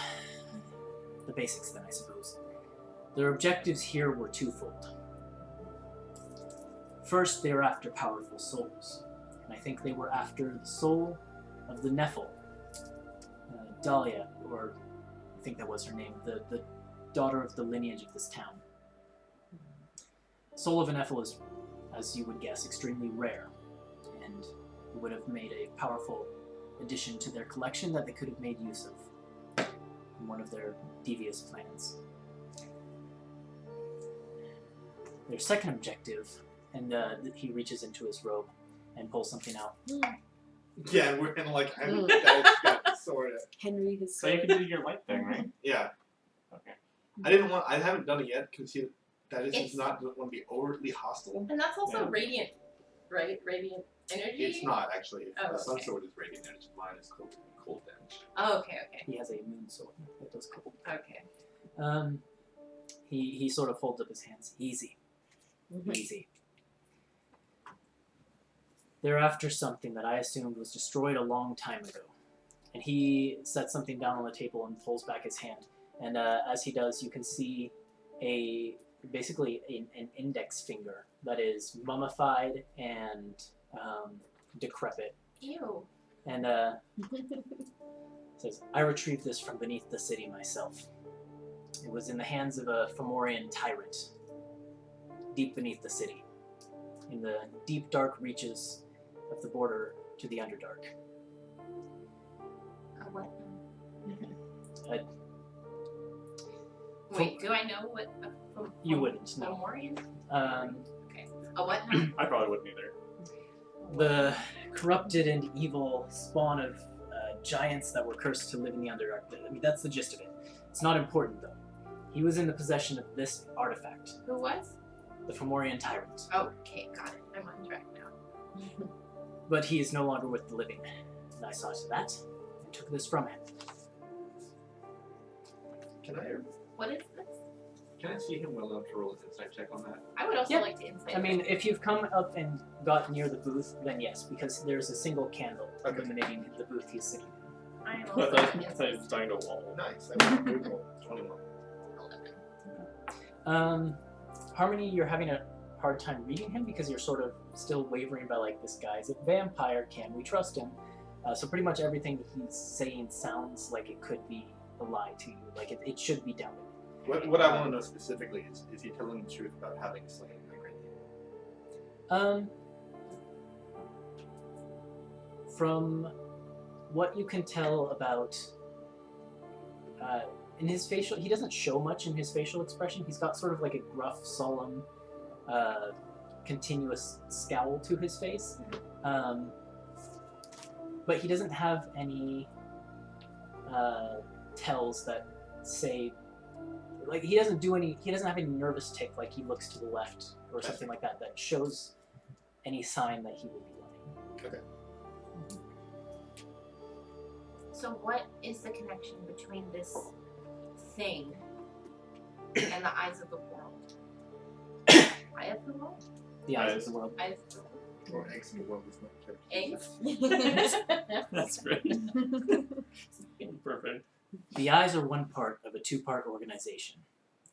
the basics then, I suppose. Their objectives here were twofold. First, they were after powerful souls, and I think they were after the soul of the Nephil, Dahlia, or I think that was her name, the daughter of the lineage of this town. Soul of a Nephil is, as you would guess, extremely rare, and it would have made a powerful addition to their collection that they could have made use of in one of their devious plans. Their second objective, and he reaches into his robe and pulls something out. Yeah, we're in like, Mm. that's got sort of. Henry has So you can do your light thing, right? Yeah. Okay. I haven't done it yet because that is It's- not want to be overtly hostile. And that's also Yeah. radiant, right? Radiant energy? It's not actually. Oh, The sun okay. sword is radiant energy. Mine is cold damage. Oh, okay. He has a moon sword that does cold. Okay. He sort of holds up his hands. Easy. Easy. They're after something that I assumed was destroyed a long time ago. And he sets something down on the table and pulls back his hand. And as he does, you can see basically an index finger that is mummified and decrepit. Ew. And says, I retrieved this from beneath the city myself. It was in the hands of a Fomorian tyrant, deep beneath the city, in the deep dark reaches of the border to the Underdark. What? Wait, do I know what You wouldn't, no. Fomorian? Okay. A what now? I probably wouldn't either. The corrupted and evil spawn of giants that were cursed to live in the Underdark. I mean, that's the gist of it. It's not important, though. He was in the possession of this artifact, Who was? the Fomorian tyrant. Oh, okay, got it. I'm on track now. But he is no longer with the living. And I saw to that and took this from him. Can What is this? I see him well enough to roll an insight check on that? I would also Yeah. like to insight. I mean, if you've come up and got near the booth, then yes, because there's a single candle Okay. illuminating the booth he's sitting in. I am I also thought an he insight. was talking to a wall. Nice. That was a good roll. 21. 11. Harmony, you're having a hard time reading him because you're sort of still wavering by like, this guy's a vampire, can we trust him? So pretty much everything that he's saying sounds like it could be a lie to you, like it should be doubted. What I want to know specifically is he telling the truth about having slain the great demon? From what you can tell about in his facial, he doesn't show much in his facial expression. He's got sort of like a gruff, solemn, continuous scowl to his face. But he doesn't have any tells that say, like, he doesn't have any nervous tick, like he looks to the left or something like that, that shows any sign that he would be lying. Okay. So what is the connection between this thing and the eyes of the world? Eye of the world? The eyes of the world. Eyes of the world. Or eggs in the world is not church. Eggs? That's great. Perfect. The eyes are one part of a two-part organization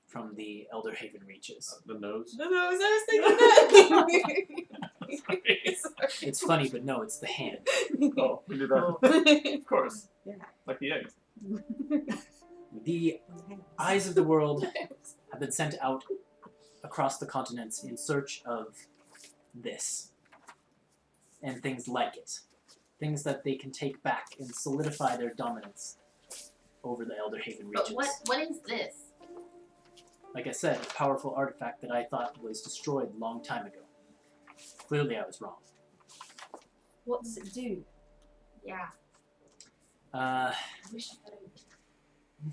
from the Elder Haven reaches. The nose. No, I was thinking that. It's funny, but no, it's the hand. Oh, we did that. Of course. Yeah. Like the eggs. The eyes of the world have been sent out across the continents in search of this and things like it. Things that they can take back and solidify their dominance over the Elder Haven reaches. But what is this? Like I said, a powerful artifact that I thought was destroyed a long time ago. Clearly I was wrong. What does it do? Yeah. Uh, I wish I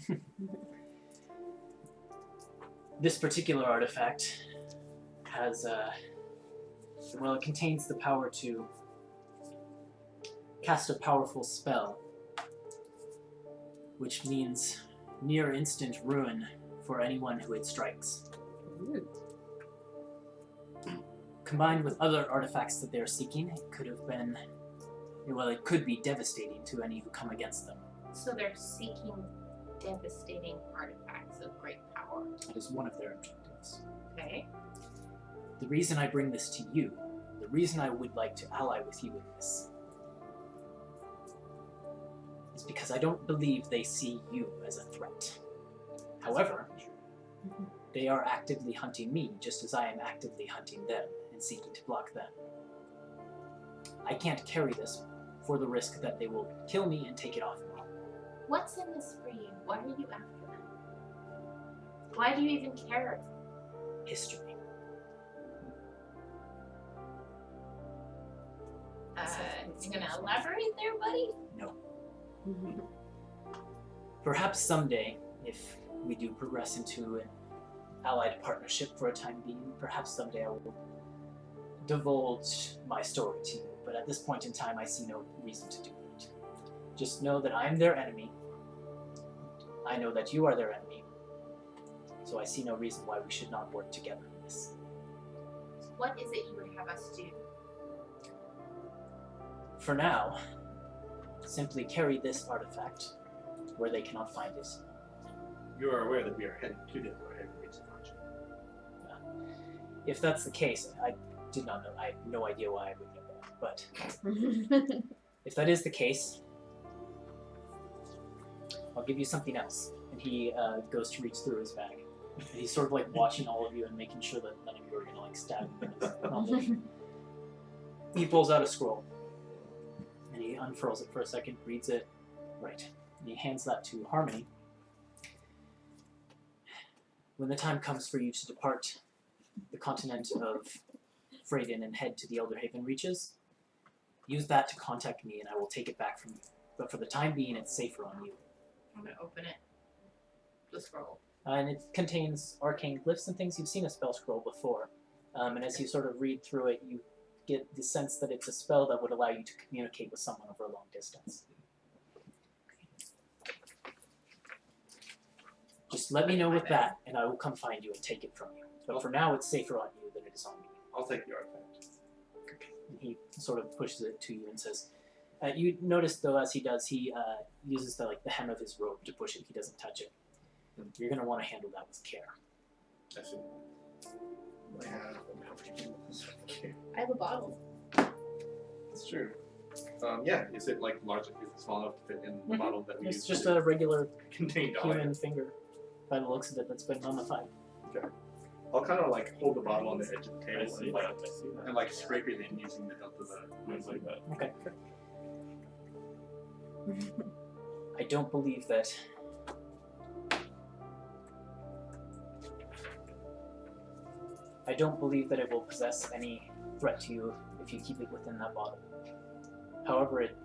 had this particular artifact has, well, it contains the power to cast a powerful spell, which means near instant ruin for anyone who it strikes. Combined with other artifacts that they're seeking, it could have been, well, it could be devastating to any who come against them. So they're seeking devastating artifacts of great power. That is one of their objectives. Okay. The reason I bring this to you, the reason I would like to ally with you in this, is because I don't believe they see you as a threat. However, they are actively hunting me just as I am actively hunting them and seeking to block them. I can't carry this for the risk that they will kill me and take it off me. What's in this for you? Why are you after them? Why do you even care? History. You gonna elaborate there, buddy? No. Perhaps someday, if we do progress into an allied partnership for a time being, perhaps someday I will divulge my story to you. But at this point in time, I see no reason to do that. Just know that I'm their enemy. I know that you are their enemy. So I see no reason why we should not work together in this. What is it you would have us do? For now, simply carry this artifact where they cannot find it. You are aware that we are heading to the Elder Haven region, aren't you? If that's the case, I did not know. I have no idea why I would know that. But if that is the case, I'll give you something else. And he goes to reach through his bag. And he's sort of like watching all of you and making sure that none of you are going to like stab him. He pulls out a scroll. And he unfurls it for a second, reads it. Right. And he hands that to Harmony. when the time comes for you to depart the continent of Freydin and head to the Elder Haven reaches, use that to contact me and I will take it back from you. But for the time being, it's safer on you. I'm gonna open it. The scroll. And it contains arcane glyphs and things. You've seen a spell scroll before. And as you sort of read through it, you get the sense that it's a spell that would allow you to communicate with someone over a long distance. Just let me know with that, and I will come find you and take it from you. But for now, it's safer on you than it is on me. I'll take the artifact. And he sort of pushes it to you and says, you notice, though, as he does, he uses the hem of his robe to push it. He doesn't touch it. You're going to want to handle that with care. I see. I have a bottle. That's true. Yeah, is it like large? Is it small enough to fit in the bottle that we use? It's just a regular contained human finger, by the looks of it, that's been mummified. Okay. I'll kind of like hold the bottle on the edge of the I table see and that. like, I see that. and like scrape it in using the hilt of the Things like that. Okay. I don't believe that. I don't believe that it will possess any threat to you if you keep it within that bottle. However, it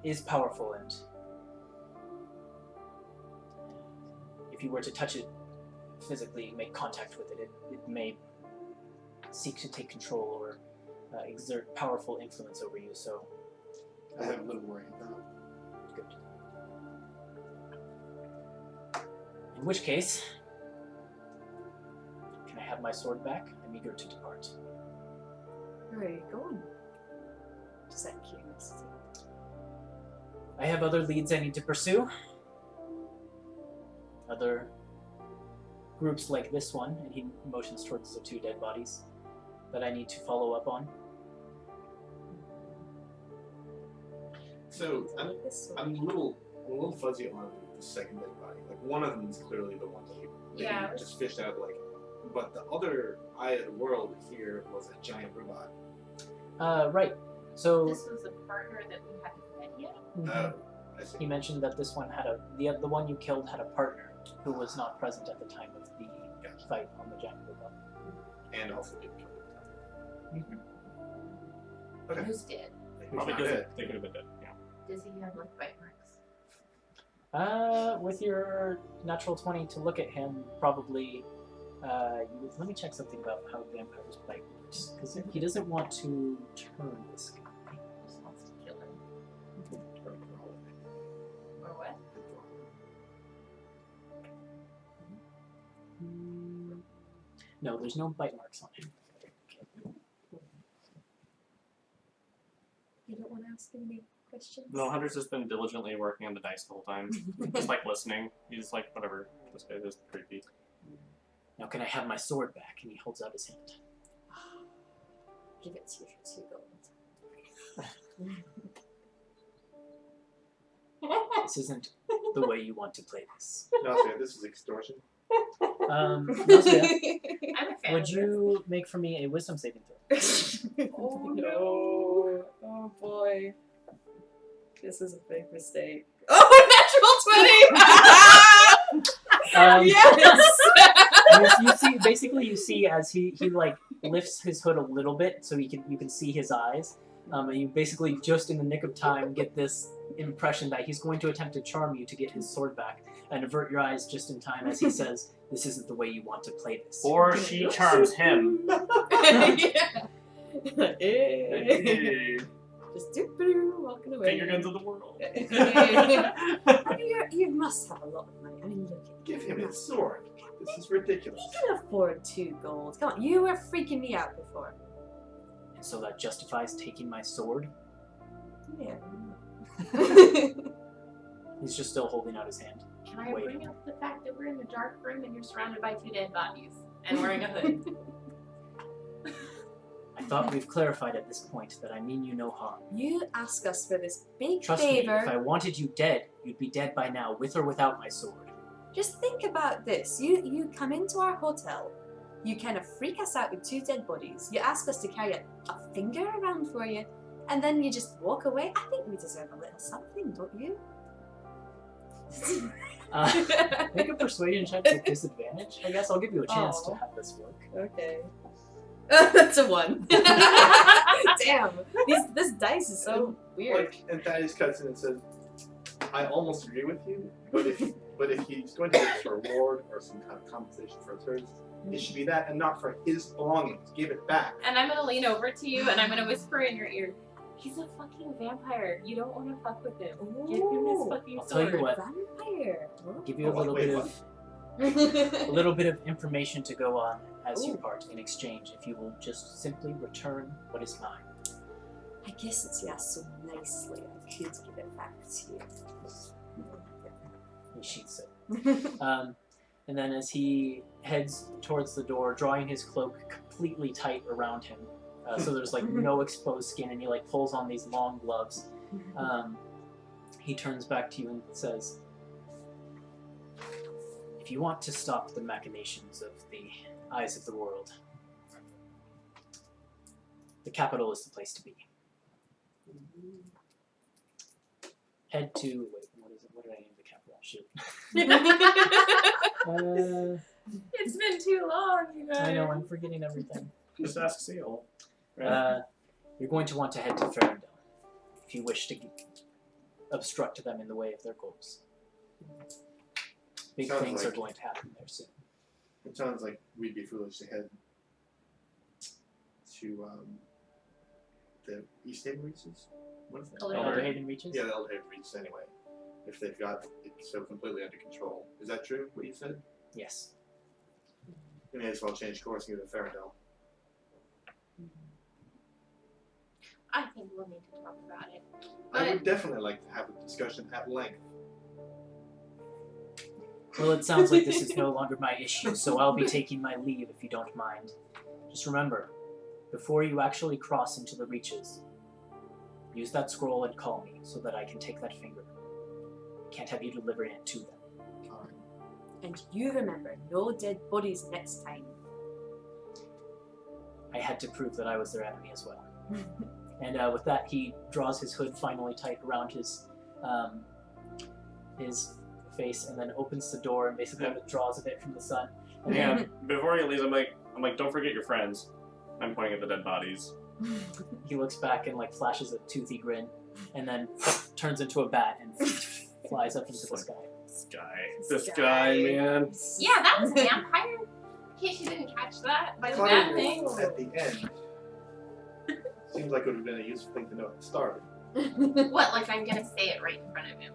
is powerful, and if you were to touch it physically, make contact with it, it may seek to take control or exert powerful influence over you, so I have a little worry about. good. In which case, can I have my sword back? I'm eager to depart. Where are you going? Just out of curiosity. I have other leads I need to pursue. Other groups like this one, and he motions towards the two dead bodies, that I need to follow up on. So This one. I'm a little fuzzy on the second dead body. Like one of them is clearly the one that you Yeah, I was- just fished out. Like, but the other eye of the world here was a giant robot. Right. So This was a partner that we hadn't met yet. Oh, I see. he mentioned that this one had the one you killed had a partner who was not present at the time of the fight on the giant robot. And also didn't kill the time. Okay. Who's dead? Probably Who's because dead? they could have been dead. Yeah. Does he have like bite marks? With your natural 20 to look at him, probably. Let me check something about how vampires bite works, because he doesn't want to turn this guy. Just wants to kill him. Or what? No, there's no bite marks on him. You don't want to ask any questions? No, Hunter's just been diligently working on the dice the whole time. Just like listening. He's like, whatever. This guy is creepy. Now, can I have my sword back? And he holds out his hand. Give it to you for 2 gold. This isn't the way you want to play this. No, sorry, this is extortion. Nausea, I'm a fan. would you make for me a wisdom saving throw? Oh no! Oh boy. This is a big mistake. Oh, natural 20! Yes! You see as he like lifts his hood a little bit so you can see his eyes. And you basically just in the nick of time get this impression that he's going to attempt to charm you to get his sword back, and avert your eyes just in time as he says, "This isn't the way you want to play this." Or she charms him. Hey. Just walking away. Finger guns of the world. I mean, you must have a lot of money. I mean, look at Give him you. his sword. This is ridiculous. You can afford 2 gold. Come on, you were freaking me out before. And so that justifies taking my sword. Yeah. He's just still holding out his hand. Can I Waiting. bring up the fact that we're in a dark room and you're surrounded by 2 dead bodies and wearing a hood? I thought we've clarified at this point that I mean you no harm. You ask us for this big Trust me, favor. if I wanted you dead, you'd be dead by now, with or without my sword. Just think about this. You come into our hotel. You kind of freak us out with 2 dead bodies. You ask us to carry a finger around for you. And then you just walk away. I think we deserve a little something, don't you? Make a persuasion check with disadvantage. I guess I'll give you a chance to have this work. Okay. That's a 1. Damn. This dice is so weird. Like, and Thaddeus cuts in and says, I almost agree with you, but if he's going to get a reward or some kind of compensation for his service, it should be that and not for his belongings. Give it back. And I'm gonna lean over to you and I'm gonna whisper in your ear, he's a fucking vampire. You don't want to fuck with him. Give him his fucking I'll tell you sword. what. Vampire. I'll give you a little bit of information to go on as you part in exchange if you will just simply return what is mine. I guess it's so nicely. I could give it back to you. He sheaths it. And then as he heads towards the door, drawing his cloak completely tight around him, so there's like no exposed skin, and he like pulls on these long gloves. He turns back to you and says, if you want to stop the machinations of the eyes of the world, the capital is the place to be. Head to, wait, what is it? What did I name the capital? Shoot. It's been too long, you guys. I know, I'm forgetting everything. Just ask Seal. Right? You're going to want to head to Ferndale if you wish to obstruct them in the way of their goals. Big Sounds things like- are going to happen there soon. It sounds like we'd be foolish to head to the East Haven Reaches. What is that? Elder Elder Hayden reaches? Yeah, the Elder Haven Reaches anyway. If they've got it so completely under control. Is that true, what you said? Yes. We may as well change course and go to Ferndale. I think we'll need to talk about it. I would definitely like to have a discussion at length. Well, it sounds like this is no longer my issue, so I'll be taking my leave if you don't mind. Just remember, before you actually cross into the reaches, use that scroll and call me so that I can take that finger. I can't have you delivering it to them. And you remember, no dead bodies next time. I had to prove that I was their enemy as well. And with that, he draws his hood finally tight around his face, and then opens the door and basically withdraws a bit from the sun. And Yeah, before he leaves, I'm like, don't forget your friends. I'm pointing at the dead bodies. he looks back and like flashes a toothy grin, and then turns into a bat and flies up into the sky. This guy, man. Yeah, that was vampire. In case you didn't catch that by the bad thing. At the end. Seems like it would have been a useful thing to know at the start. What, like I'm gonna say it right in front of him?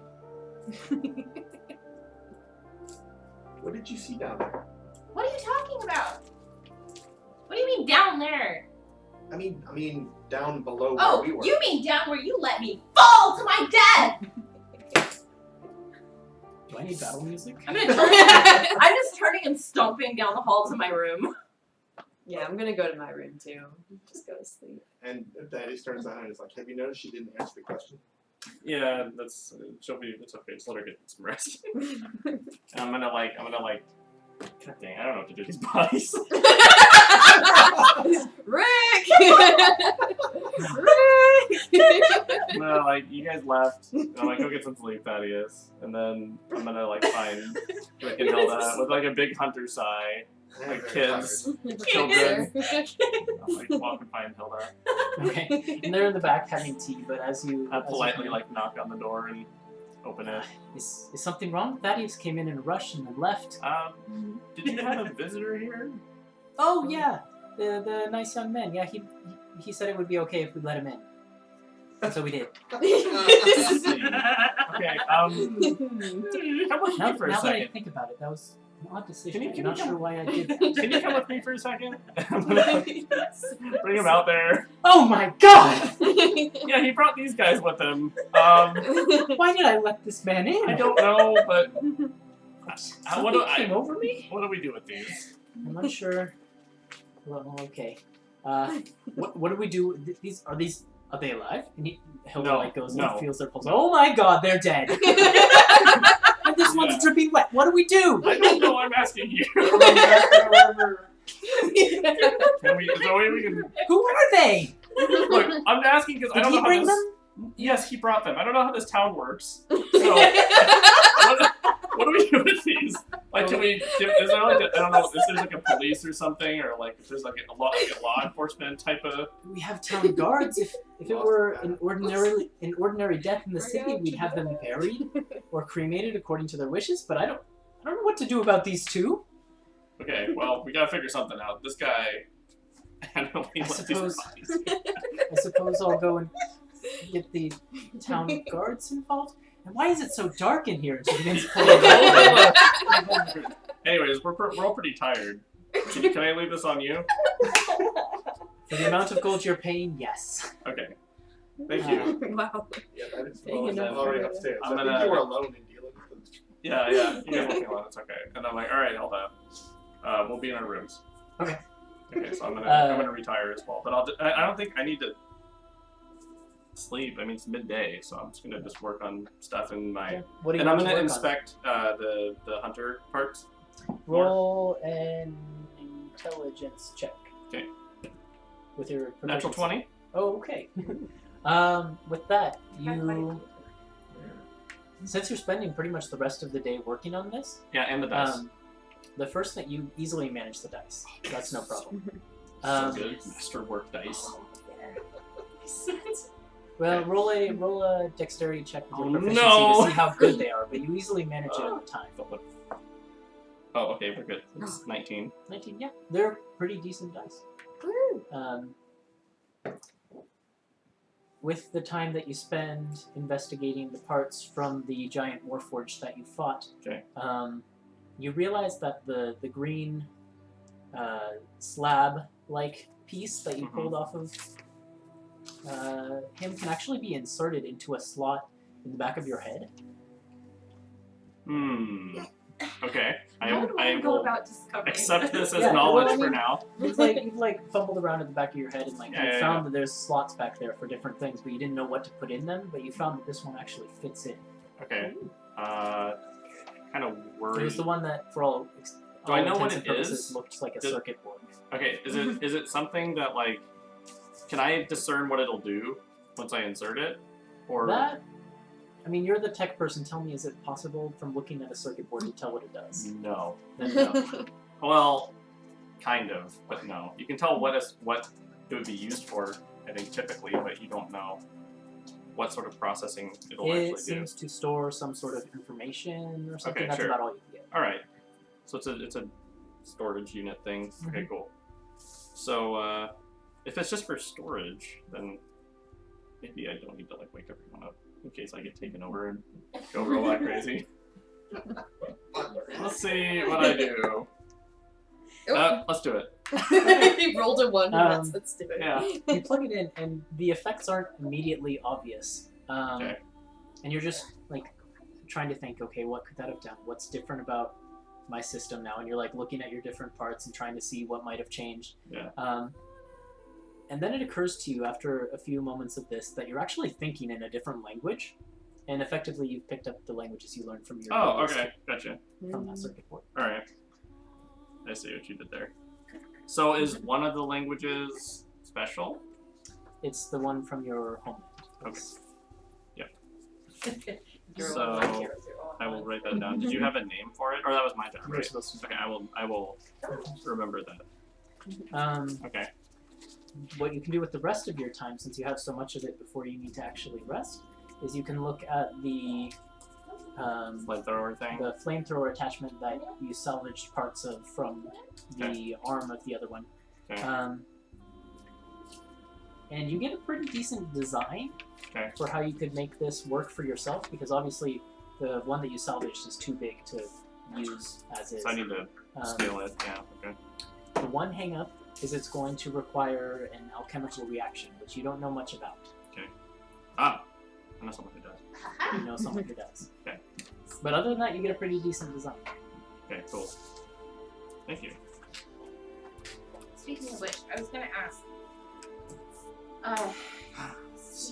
What did you see down there? What are you talking about? What do you mean down there? I mean down below Oh, where we were. you mean down where you let me fall to my death? Do I need battle music? I'm just turning and stomping down the hall to my room. Yeah, I'm gonna go to my room too. Just go to sleep. And Thaddeus turns around and is like, have you noticed she didn't answer the question? Yeah, it's okay. Just let her get some rest. I'm gonna like, God dang, I don't know what to do with these bodies. Rick! I'm gonna like, you guys left. I'm like, go get some sleep, Thaddeus. And then I'm gonna like find Rick and Hilda with like a big hunter sigh. Like kids, children. I'm like, walk and find Hilda. Okay. And they're in the back having tea, but as you I politely like knock on the door and open it. Is something wrong? Thaddeus came in a rush and then left. Did you have a visitor here? Oh yeah, the nice young man. Yeah, he said it would be okay if we let him in. And so we did. Okay, come with Now me for a that I second. think about it, that was an odd decision. Can I'm you not come- sure why I did that. Can you come with me for a second? Bring him out there. Oh my god! Yeah, he brought these guys with him. Why did I let this man in? I don't know, but Something came over me? what do we do with these? I'm not sure. Well, okay. What do we do? Are they alive? And Hilda No, like goes no. and feels their pulse. Oh my god, they're dead. And this one's dripping wet. What do we do? I don't know. I'm asking you. Can we? Is there a way we can? Who are they? Look, I'm asking because I Did don't he know how bring this. them? Yes, he brought them. I don't know how this town works. So, what, What do we do with these? Like, can we? Is there like I don't know. If there's like a police or something, or like if there's like a law enforcement type of. We have town guards. If it were an ordinary death in the city, we'd have them buried or cremated according to their wishes. But I don't know what to do about these two. Okay, well, we gotta figure something out. This guy. I don't know. I suppose I'll go and get the town guards involved. And why is it so dark in here? And she begins pulling Anyways, we're all pretty tired. Can I leave this on you? For the amount of gold you're paying, yes. Okay. Thank you. Wow. Yeah, that is Dang it, already upstairs. I'm I gonna- think you were alone in dealing with them. Yeah. You guys left me alone. It's okay. And I'm like, all right, hold up. We'll be in our rooms. Okay. Okay, so I'm gonna retire as well. But I don't think I need to sleep. I mean, it's midday, so I'm just gonna just work on stuff in my. What do you And I'm want to gonna work on? inspect the hunter parts. Roll an intelligence check. Okay. With your Natural proficiency. 20. Oh, okay. With that, you since you're spending pretty much the rest of the day working on this, Yeah, and the dice. the first thing you easily manage the dice. That's no problem. So good. Masterwork dice. Well, roll a dexterity check with your Oh, proficiency no. to see how good they are, but you easily manage it at the time. Oh, okay, we're good. It's 19. 19, yeah, they're pretty decent dice. Woo. With the time that you spend investigating the parts from the giant warforge that you fought, Okay. You realize that the green slab-like piece that you pulled off of him can actually be inserted into a slot in the back of your head. Okay. How do I go will about discovering accept this as Yeah, knowledge well, I for mean- now. You've fumbled around at the back of your head and Yeah, found that there's slots back there for different things, but you didn't know what to put in them. But you found that this one actually fits in. Okay. Kind of It worried. was the one that, for all Do I know intents what and it purposes, is? looked like a Does- circuit board. Okay, is it something that like can I discern what it'll do once I insert it? Or That, I mean, you're the tech person. Tell me, is it possible from looking at a circuit board to tell what it does? no. Then no. Well, kind of, but no. You can tell what it would be used for, I think typically, but you don't know what sort of processing it'll It actually do. seems to store some sort of information or something. Okay, That's sure. about all you can get. All right. So it's a storage unit thing. Okay, cool. So if it's just for storage, then maybe I don't need to like wake everyone up in case I get taken over and go robot crazy. Let's see what I do. Let's do it. He rolled a 1 and let's do it. Yeah. You plug it in, and the effects aren't immediately obvious. Okay. And you're just like trying to think, okay, what could that have done? What's different about my system now? And you're like looking at your different parts and trying to see what might have changed. Yeah. And then it occurs to you after a few moments of this that you're actually thinking in a different language, and effectively you've picked up the languages you learned from your Oh, previous okay. Gotcha. from that circuit board. All right. I see what you did there. So is one of the languages special? It's the one from your homeland. Okay. You're So, all my heroes, you're all I will mine. write that down. Did you have a name for it? Or that was my job, You were right? supposed to. Okay, I will remember that. Okay. What you can do with the rest of your time, since you have so much of it before you need to actually rest, is you can look at the Flamethrower thing. the flamethrower attachment that you salvaged parts of from the arm of the other one. Okay. And you get a pretty decent design for how you could make this work for yourself, because obviously the one that you salvaged is too big to use as is. So I need to scale it. Yeah. Okay. The one hang up is it's going to require an alchemical reaction, which you don't know much about. Ah, I know someone who does. You know someone who does. Okay. But other than that, you get a pretty decent design. Okay. Cool. Thank you. Speaking of which, I was gonna ask.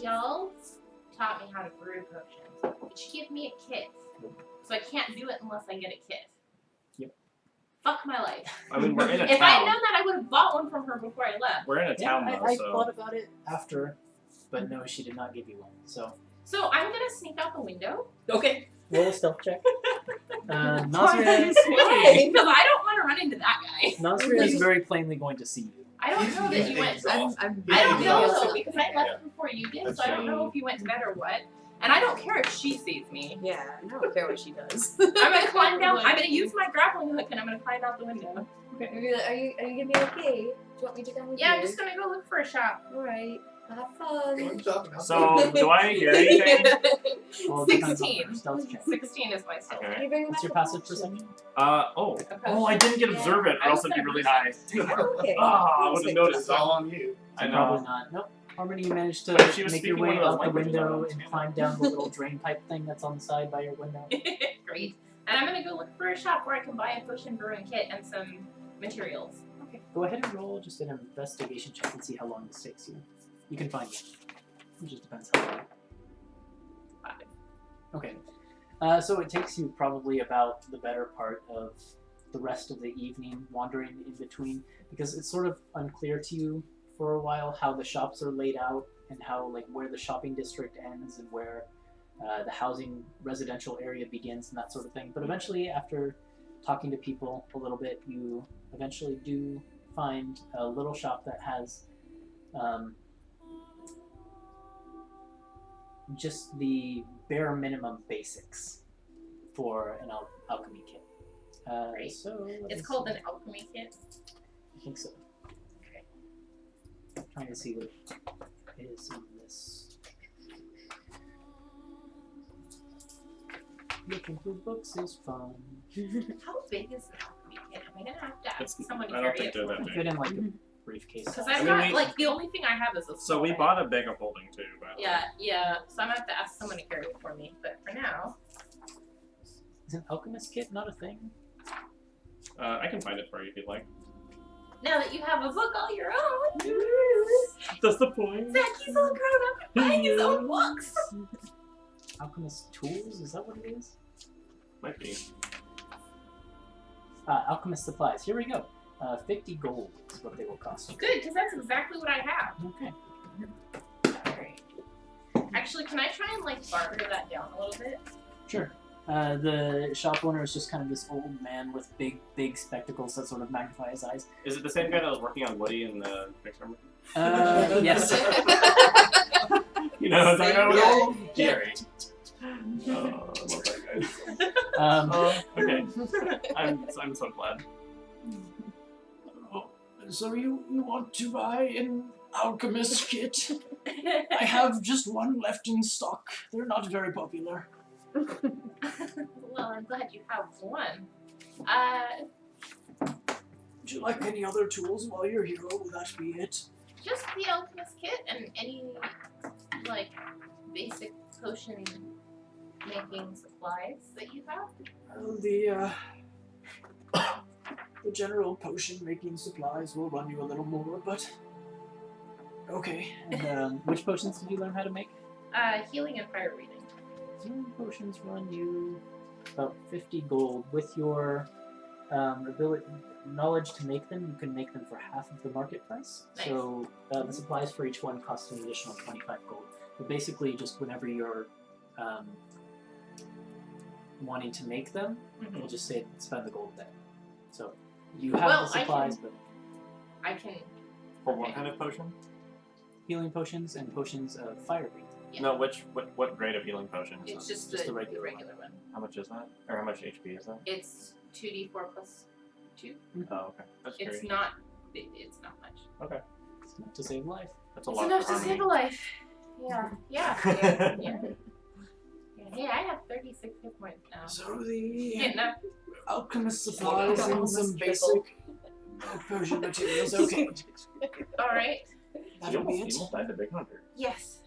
Y'all taught me how to brew potions, but you give me a kit, so I can't do it unless I get a kit. Yep. Fuck my life. I mean, we're in a If I had town. known that, I would have bought one from her before I left. We're in a town though, I so thought about it after, but no, she did not give you one. So So I'm gonna sneak out the window. okay, roll a stealth check. Nasria Because I don't want to run into that guy. Nasria is very plainly going to see you. I don't know that you went. I'm I don't know really though because I left before you did, so I don't know if you went to bed or what. And I don't care if she sees me. Yeah, I don't care what she does. I'm gonna climb down. I'm gonna use my grappling hook and I'm gonna climb out the window. Are you gonna be okay? Do you want me to come with Yeah, you? I'm just gonna go look for a shop. Alright. Have fun. Going shopping. So, do I hear anything? Well, it depends on 16. your stealth check. 16 is my stealth. Okay. You bring What's your back a passive potion? perception? Oh, I didn't get observe it, or else it'd be really high. Oh, okay. I would have noticed. It's all on you. I Probably know. not. Nope. Harmony, you managed to She was make your speaking way one of out those the languages I window don't and understand. climb down the little drain pipe thing that's on the side by your window. Great. And I'm gonna go look for a shop where I can buy a potion brewing kit and some materials. Okay. Go ahead and roll just an investigation check and see how long this takes you. You can find it. It just depends how long. 5. Okay. So it takes you probably about the better part of the rest of the evening wandering in between, because it's sort of unclear to you for a while how the shops are laid out and how, like, where the shopping district ends and where the housing residential area begins and that sort of thing. But eventually, after talking to people a little bit, you eventually do find a little shop that has just the bare minimum basics for an alchemy kit. Great. So let It's me called see. an alchemy kit. I think so. Okay. Trying to see what is in this. Looking through books is fun. How big is an alchemy kit? Am I gonna have to ask It's- someone to I don't carry think it they're for that me? You fit in like a briefcase. Because size. I'm I mean, not we- like the only thing I have is a. So we small bought a bag of holding too, by the way. Yeah. So I'm gonna have to ask someone to carry it for me. But for now, Is an alchemist kit not a thing? I can find it for you if you'd like. now that you have a book all your own, That's the point. Zacky's all grown up and buying his own books. Alchemist tools? Is that what it is? Might be. Alchemist supplies. Here we go. 50 gold is what they will cost you. Good, because that's exactly what I have. Okay. Alright. Actually, can I try and like barter that down a little bit? Sure. The shop owner is just kind of this old man with big spectacles that sort of magnify his eyes. Is it the same guy that was working on Woody in the picture? Yes. You know, it's like, oh, Jerry. I love that guy. Okay. I'm so glad. So you want to buy an alchemist kit? I have just one left in stock. They're not very popular. Well, I'm glad you have one. Would you like any other tools while you're here, or will that be it? Just the alchemist kit and any like basic potion making supplies that you have. The general potion making supplies will run you a little more, but okay. And which potions did you learn how to make? Healing and fire breathing. Healing potions run you about 50 gold. With your knowledge to make them, you can make them for half of the market price. Nice. So the supplies for each one cost an additional 25 gold. But basically, just whenever you're wanting to make them, we'll just say spend the gold there. So you have Well, the supplies, but I can. For what kind of potion? healing potions and potions of fire breathing. Yeah. No, what grade of healing potion is It's that? just Just the the regular regular one. How much is that? Or how much HP is that? It's 2d4 plus 2. Oh, okay. That's It's great. not. It's not much. Okay. It's enough to save life. That's a It's lot enough for to save a harmony. life. Yeah. Yeah. Hey, I have 36 hit points now. So the Getting up. alchemist supplies and some basic potion materials. Okay, All right. You that'll be almost, it. you almost died the big hunter. Yes.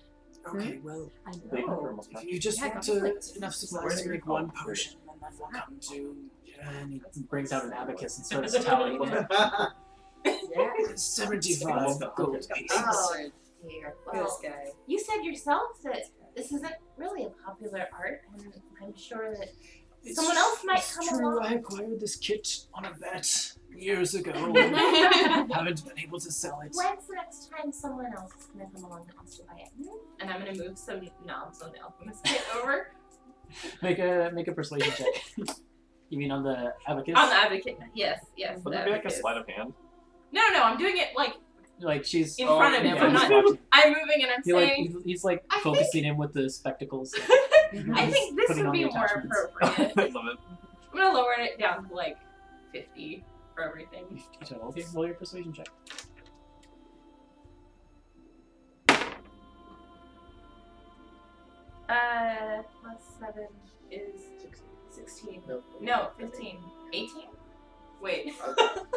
Okay, well, I Big hunter know. almost if died. you just Yeah, want I got enough supplies to make one potion, then that will come to And he brings out an abacus and starts tallying it. Yeah. 75 gold pieces. Oh dear. Well, This guy. you said yourself that this isn't really a popular art, and I'm sure that someone else might It's come true, along. I acquired this kit on a bet years ago and haven't been able to sell it. When's the next time someone else is gonna come along and wants to buy it? And I'm gonna move some knobs on the alchemist kit over. Make a persuasion check. You mean on the abacus? On the abacus. Yes. Wouldn't the that be like a abacus. sleight of hand? No, I'm doing it like Like she's in front of him. yeah, I'm he's not. watching. I'm moving and I'm He like saying. he's like I focusing in with the spectacles. I think this Putting would on be the more attachments. appropriate. I love it. I'm gonna lower it down to like 50 for everything. 50 total. Okay, roll your persuasion check. Plus 7 is 16. No. 15. 18? Wait.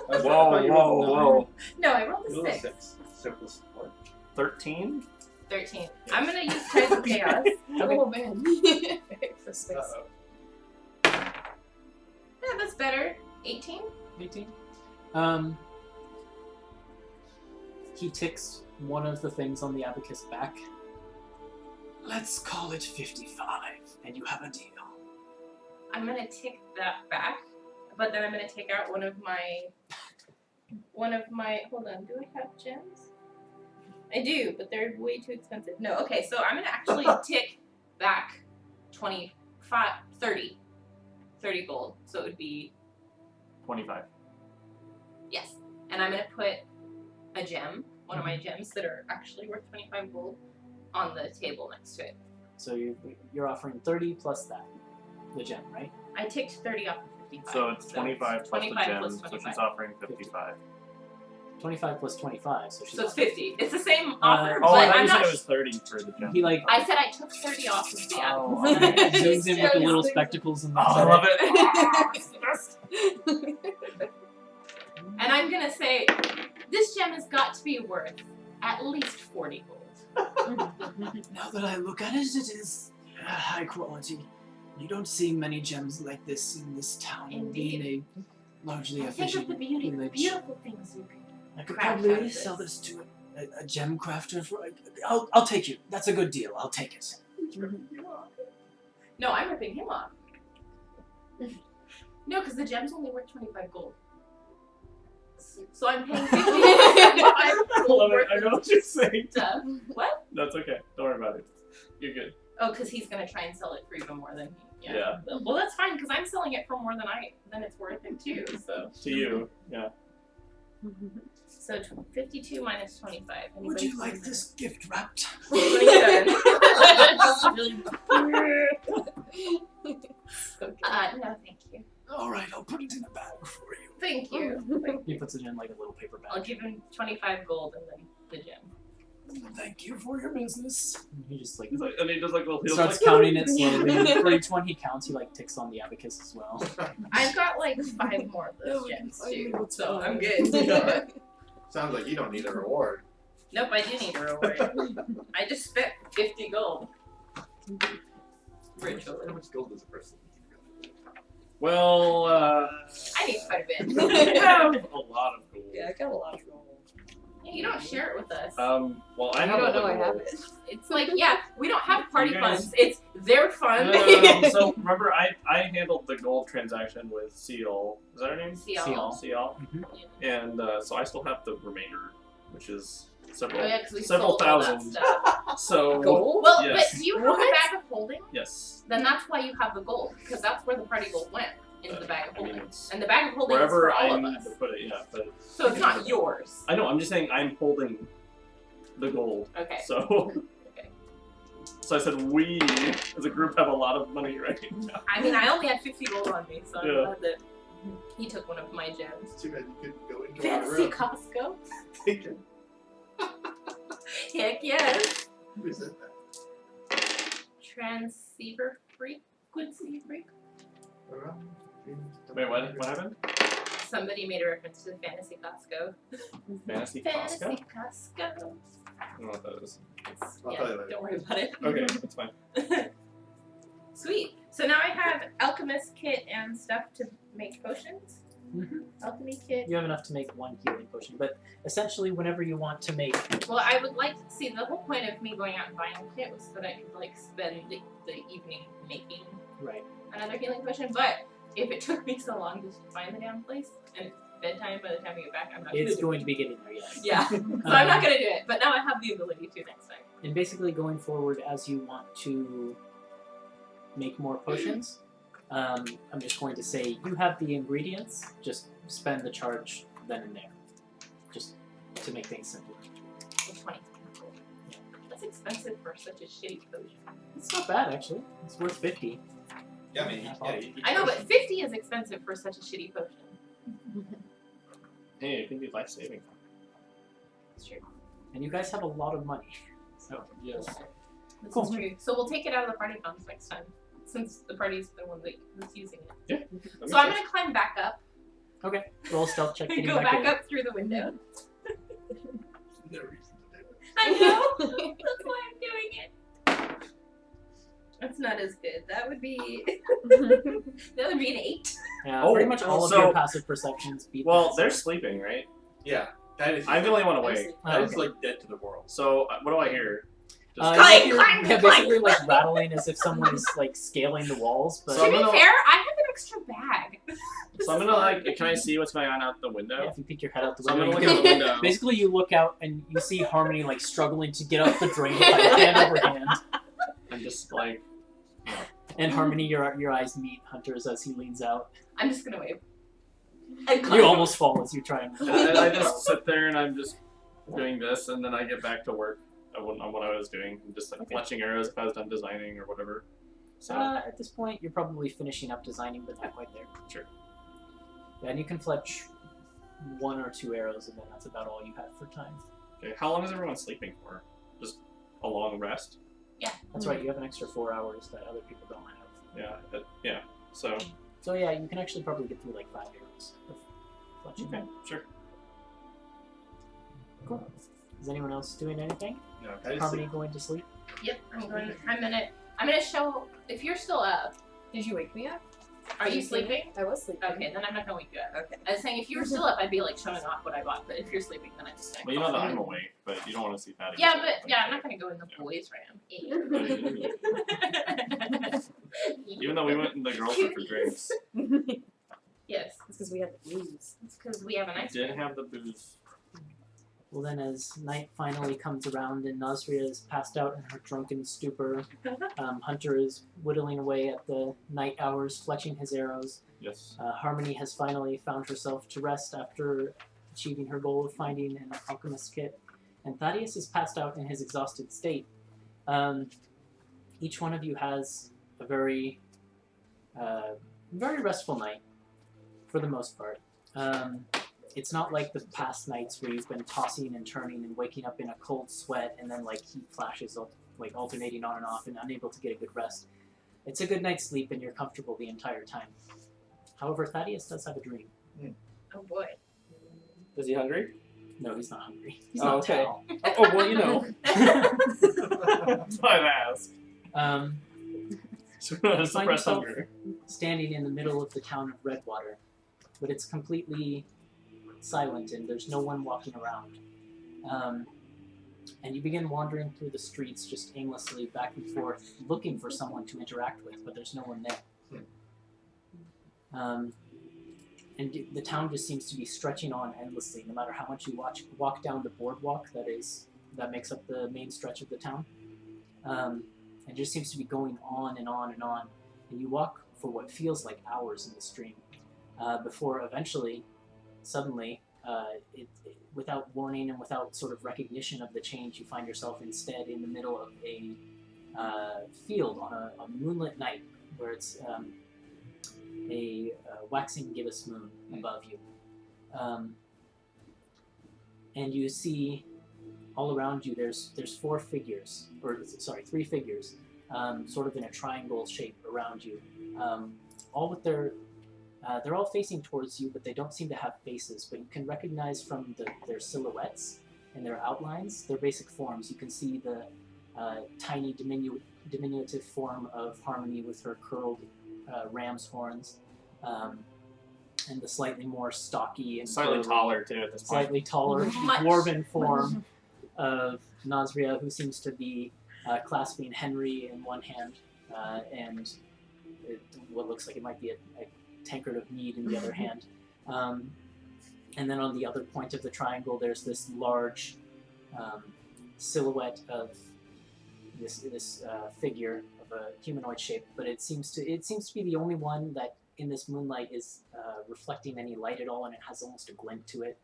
Whoa. No, I rolled You a rolled 6. 6. 6 plus what? 13? 13. I'm gonna use Tides of Chaos. Oh man. For space. Yeah, that's better. 18? 18. He ticks one of the things on the abacus back. Let's call it 55, and you have a deal. I'm gonna tick that back, but then I'm gonna take out one of my. Hold on, do I have gems? I do, but they're way too expensive. No, okay, so I'm gonna actually tick back 30 gold. So it would be 25. yes, and I'm gonna put a gem, one of my gems that are actually worth 25 gold, on the table next to it. So you're offering 30 plus that, the gem, right? I ticked 30 off of 55. So it's 25 plus 25 the gem, plus so 25. she's offering 55. 25 plus 25, so she's So it's offering 50. It's the same offer, Oh, but I thought I'm you said not. it was 30 for the gem. He like I said I took 30 off of the Oh, apple. okay. zooms in with the little spectacles and Oh, I love it. Oh, it's the best. And I'm gonna say, this gem has got to be worth at least 40 gold. Now that I look at it, it is high quality. You don't see many gems like this in this town, Indeed. being a largely And think of the village. beautiful things you can. I could craft out probably of this. sell this to a gem crafter for. I'll take you. That's a good deal. I'll take it. No, I'm ripping him off. No, because the gem's only worth 25 gold. So I'm paying 50 I gold love it. worth I know what you're saying. of stuff. What? That's okay. Don't worry about it. You're good. Oh, because he's gonna try and sell it for even more than he. Yeah. Well, that's fine because I'm selling it for more than it's worth it too. So. To you. Yeah. So 52 minus 25. Would Anybody you like see this gift wrapped? 27. So good. No, thank you. All right, I'll put it in a bag for you. Thank you. he puts it in like a little paper I'll bag. give him 25 gold and then the gem. Thank you for your business. And he just like He's like, and he does like little heels. starts like, counting it slowly. And for each one he counts, he like ticks on the abacus as well. I've got like 5 more of those No, gems I too, know what's so wrong. I'm good. Sounds like you don't need a reward. Nope, I do need a reward. I just spent 50 gold. Virtually. How much gold does a person need? Well, I need quite a bit. I have a lot of gold. Yeah, I got a lot of gold. You don't share it with us. Well, I You have don't all the know I have gold. it. It's like, yeah, we don't have party You guys- funds. It's their fun. So remember, I handled the gold transaction with Seal. Is that her name? Seal. Seal. Mhm. And so I still have the remainder, which is several Oh yeah, because we several sold all that thousand. stuff. So Gold? Well, Yes. but do you have a bag of holding? yes, Then that's why you have the gold, because that's where the party gold went, into the bag of I mean, holding. it's And the bag of holding is wherever for all I of need us. to put it. Yeah, but So it's not yours. I know. I'm just saying I'm holding the gold. Okay. So. Okay. So I said we, as a group, have a lot of money right now. I mean, I only had 50 gold on me, so I'm Yeah. glad that he took one of my gems. It's too bad you couldn't go into our Fantasy room. Costco? Take it. Heck yes. Who said that? Transceiver frequency freak? Wait, what happened? Somebody made a reference to Fantasy Costco. Fantasy Fantasy Costco? Costco. I don't know what that is. It's, I'll yeah, tell you later. don't worry about it. Okay, that's fine. Sweet. So now I have alchemist kit and stuff to make potions. Mhm. Alchemy kit. You have enough to make one healing potion, but essentially whenever you want to make Well, I would like to see the whole point of me going out and buying a kit was so that I could like spend the evening making right. another healing potion. But if it took me so long to find the damn place and it's bedtime by the time I get back, I'm not. It's gonna going to be getting there, yes. do it. Yeah. So I'm not gonna do it. But now I have the ability to next time. And basically going forward as you want to make more potions, I'm just going to say you have the ingredients. Just spend the charge then and there, just to make things simpler. 20. That's expensive for such a shitty potion. It's not bad actually. It's worth 50. Yeah, I mean, you I know, but 50 is expensive for such a shitty potion. Hey, it can be life saving. It's true. And you guys have a lot of money. So Yes. This Cool. is true. So we'll take it out of the party funds next time, since the party's the one who's using it. So I'm gonna climb back up. okay, roll a stealth check. Getting Go back in. up through the window. no reason to do it. I know. That's why I'm doing it. That's not as good. That would be. That would be an 8. Yeah, Oh, pretty much all of so- your passive perceptions beat. Well, this. they're sleeping, right? Yeah, that is. I'm the only one awake. That is okay. like dead to the world. So what do I hear? Just Clang, you hear- clang, yeah, clang. basically like rattling as if someone is like scaling the walls. But So To be I'm gonna- fair, I have an extra bag. So I'm gonna like, can I see what's going on out the yeah, window? if you peek your head out the So I'm window, gonna you look can- out the window. basically you look out and you see Harmony like struggling to get out the drain pipe hand over hand. I'm just like, And Harmony, your eyes meet Hunter's as he leans out. I'm just gonna wave. And You climb. almost fall as you try and. I just sit there and I'm just doing this, and then I get back to work on what I was doing. I'm just like Okay. fletching arrows if I was done designing or whatever. So At this point, you're probably finishing up designing, but not quite there. Sure. Yeah, and you can fletch 1 or 2 arrows, and then that's about all you have for time. okay, how long is everyone sleeping for? Just a long rest? That's right, you have an extra 4 hours that other people don't have. Yeah. So So yeah, you can actually probably get through like 5 arrows of fletching. okay, sure. Cool. Is anyone else doing anything? No, that is Harmony going to sleep? Yep, I'm gonna show. If you're still up, Did you wake me up? are you sleeping? I was sleeping. Okay, then I'm not gonna wake you up. Okay. I was saying if you were still up, I'd be like showing off what I bought. But if you're sleeping, then I just. Well, you know that I'm awake, but you don't want to see Patty. Yeah, but yeah, I'm not gonna go in the boys' room. Even though we went in the girls' room for drinks, Yes, It's because we had the blues. it's because we have a nice. didn't have the booze. Well then, as night finally comes around and Nasria is passed out in her drunken stupor, Hunter is whittling away at the night hours, fletching his arrows. Yes. Harmony has finally found herself to rest after achieving her goal of finding an alchemist kit, and Thaddeus is passed out in his exhausted state. Each one of you has a very restful night, for the most part. It's not like the past nights where you've been tossing and turning and waking up in a cold sweat and then like heat flashes like alternating on and off and unable to get a good rest. It's a good night's sleep and you're comfortable the entire time. However, Thaddeus does have a dream. Oh boy. Is he hungry? No, he's not hungry. He's Oh, not okay. Tal. Oh, well, you know. That's why I asked. So find suppress yourself hunger. standing in the middle of the town of Redwater, but it's completely silent and there's no one walking around. And you begin wandering through the streets just aimlessly back and forth, looking for someone to interact with, but there's no one there. And the town just seems to be stretching on endlessly, no matter how much you walk down the boardwalk that makes up the main stretch of the town. It just seems to be going on and on and on. And you walk for what feels like hours in the stream, before eventually, suddenly, without warning and without sort of recognition of the change, you find yourself instead in the middle of a field on a moonlit night, where it's a waxing gibbous moon above you. And you see all around you there's 3 figures, sort of in a triangle shape around you, all with their they're all facing towards you, but they don't seem to have faces, but you can recognize from their silhouettes and their outlines their basic forms. You can see the tiny diminutive form of Harmony with her curled ram's horns, and the slightly more stocky and Slightly curly, taller, too, at this point. slightly taller Much. dwarven form of Nasria, who seems to be clasping Henry in one hand and what looks like it might be a tankard of mead in the other hand. And then on the other point of the triangle, there's this large silhouette of this figure of a humanoid shape, but it seems to be the only one that in this moonlight is reflecting any light at all, and it has almost a glint to it,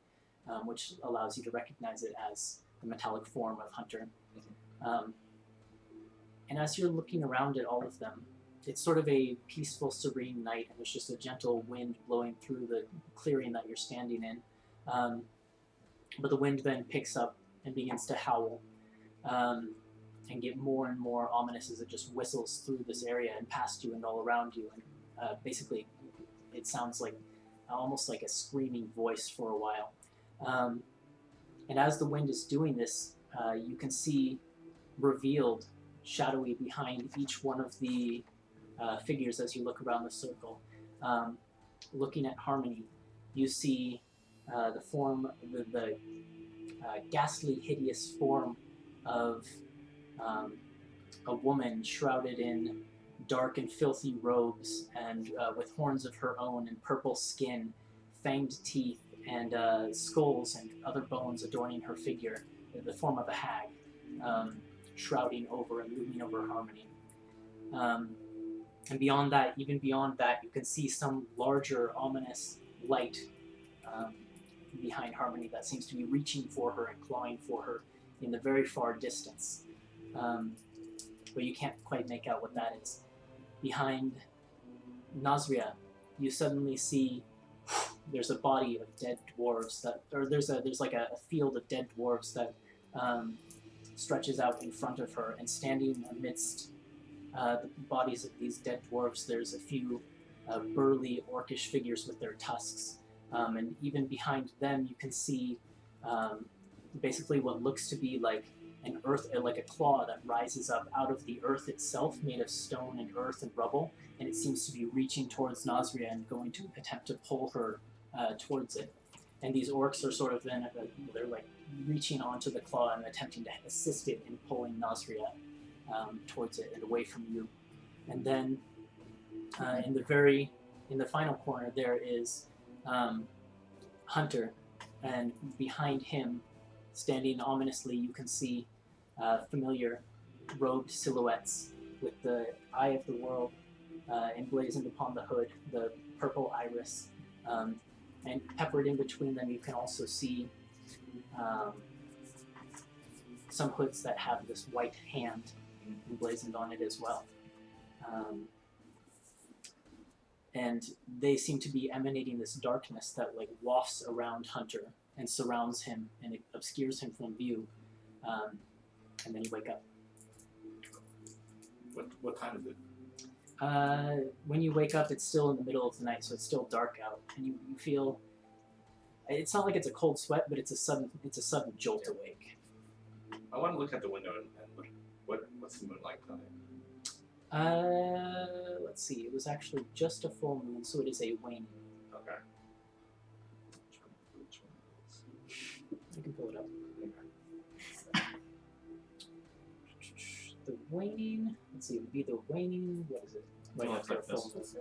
which allows you to recognize it as the metallic form of Hunter. And as you're looking around at all of them, it's sort of a peaceful, serene night, and there's just a gentle wind blowing through the clearing that you're standing in. But the wind then picks up and begins to howl, and get more and more ominous as it just whistles through this area and past you and all around you. And basically, it sounds like almost like a screaming voice for a while. And as the wind is doing this, you can see revealed, shadowy behind each one of the figures as you look around the circle. Looking at Harmony, you see the form, the ghastly, hideous form of a woman shrouded in dark and filthy robes and with horns of her own and purple skin, fanged teeth, and skulls and other bones adorning her figure, the form of a hag, shrouding over and looming over Harmony. And beyond that, even beyond that, you can see some larger, ominous light behind Harmony that seems to be reaching for her and clawing for her in the very far distance. But you can't quite make out what that is. Behind Nazria, you suddenly see there's a body of dead dwarves there's like a field of dead dwarves that stretches out in front of her, and standing amidst the bodies of these dead dwarves, there's a few burly orcish figures with their tusks, and even behind them you can see basically what looks to be like like a claw that rises up out of the earth itself, made of stone and earth and rubble, and it seems to be reaching towards Nazria and going to attempt to pull her towards it. And these orcs are sort of then, they're like reaching onto the claw and attempting to assist it in pulling Nazria towards it and away from you. And then in the final corner there is Hunter, and behind him, standing ominously, you can see familiar robed silhouettes with the eye of the world emblazoned upon the hood, the purple iris, and peppered in between them you can also see some hoods that have this white hand emblazoned on it as well. And they seem to be emanating this darkness that like wafts around Hunter and surrounds him, and it obscures him from view. And then you wake up. What time is it? When you wake up, it's still in the middle of the night, so it's still dark out, and you feel. It's not like it's a cold sweat, but it's a sudden jolt awake. I want to look at the window and look. What's the moonlight time? Let's see. It was actually just a full moon, so it is a waning. Okay. You can pull it up. The waning. Let's see. It would be the waning. What is it? Right Oh, after it's like full this.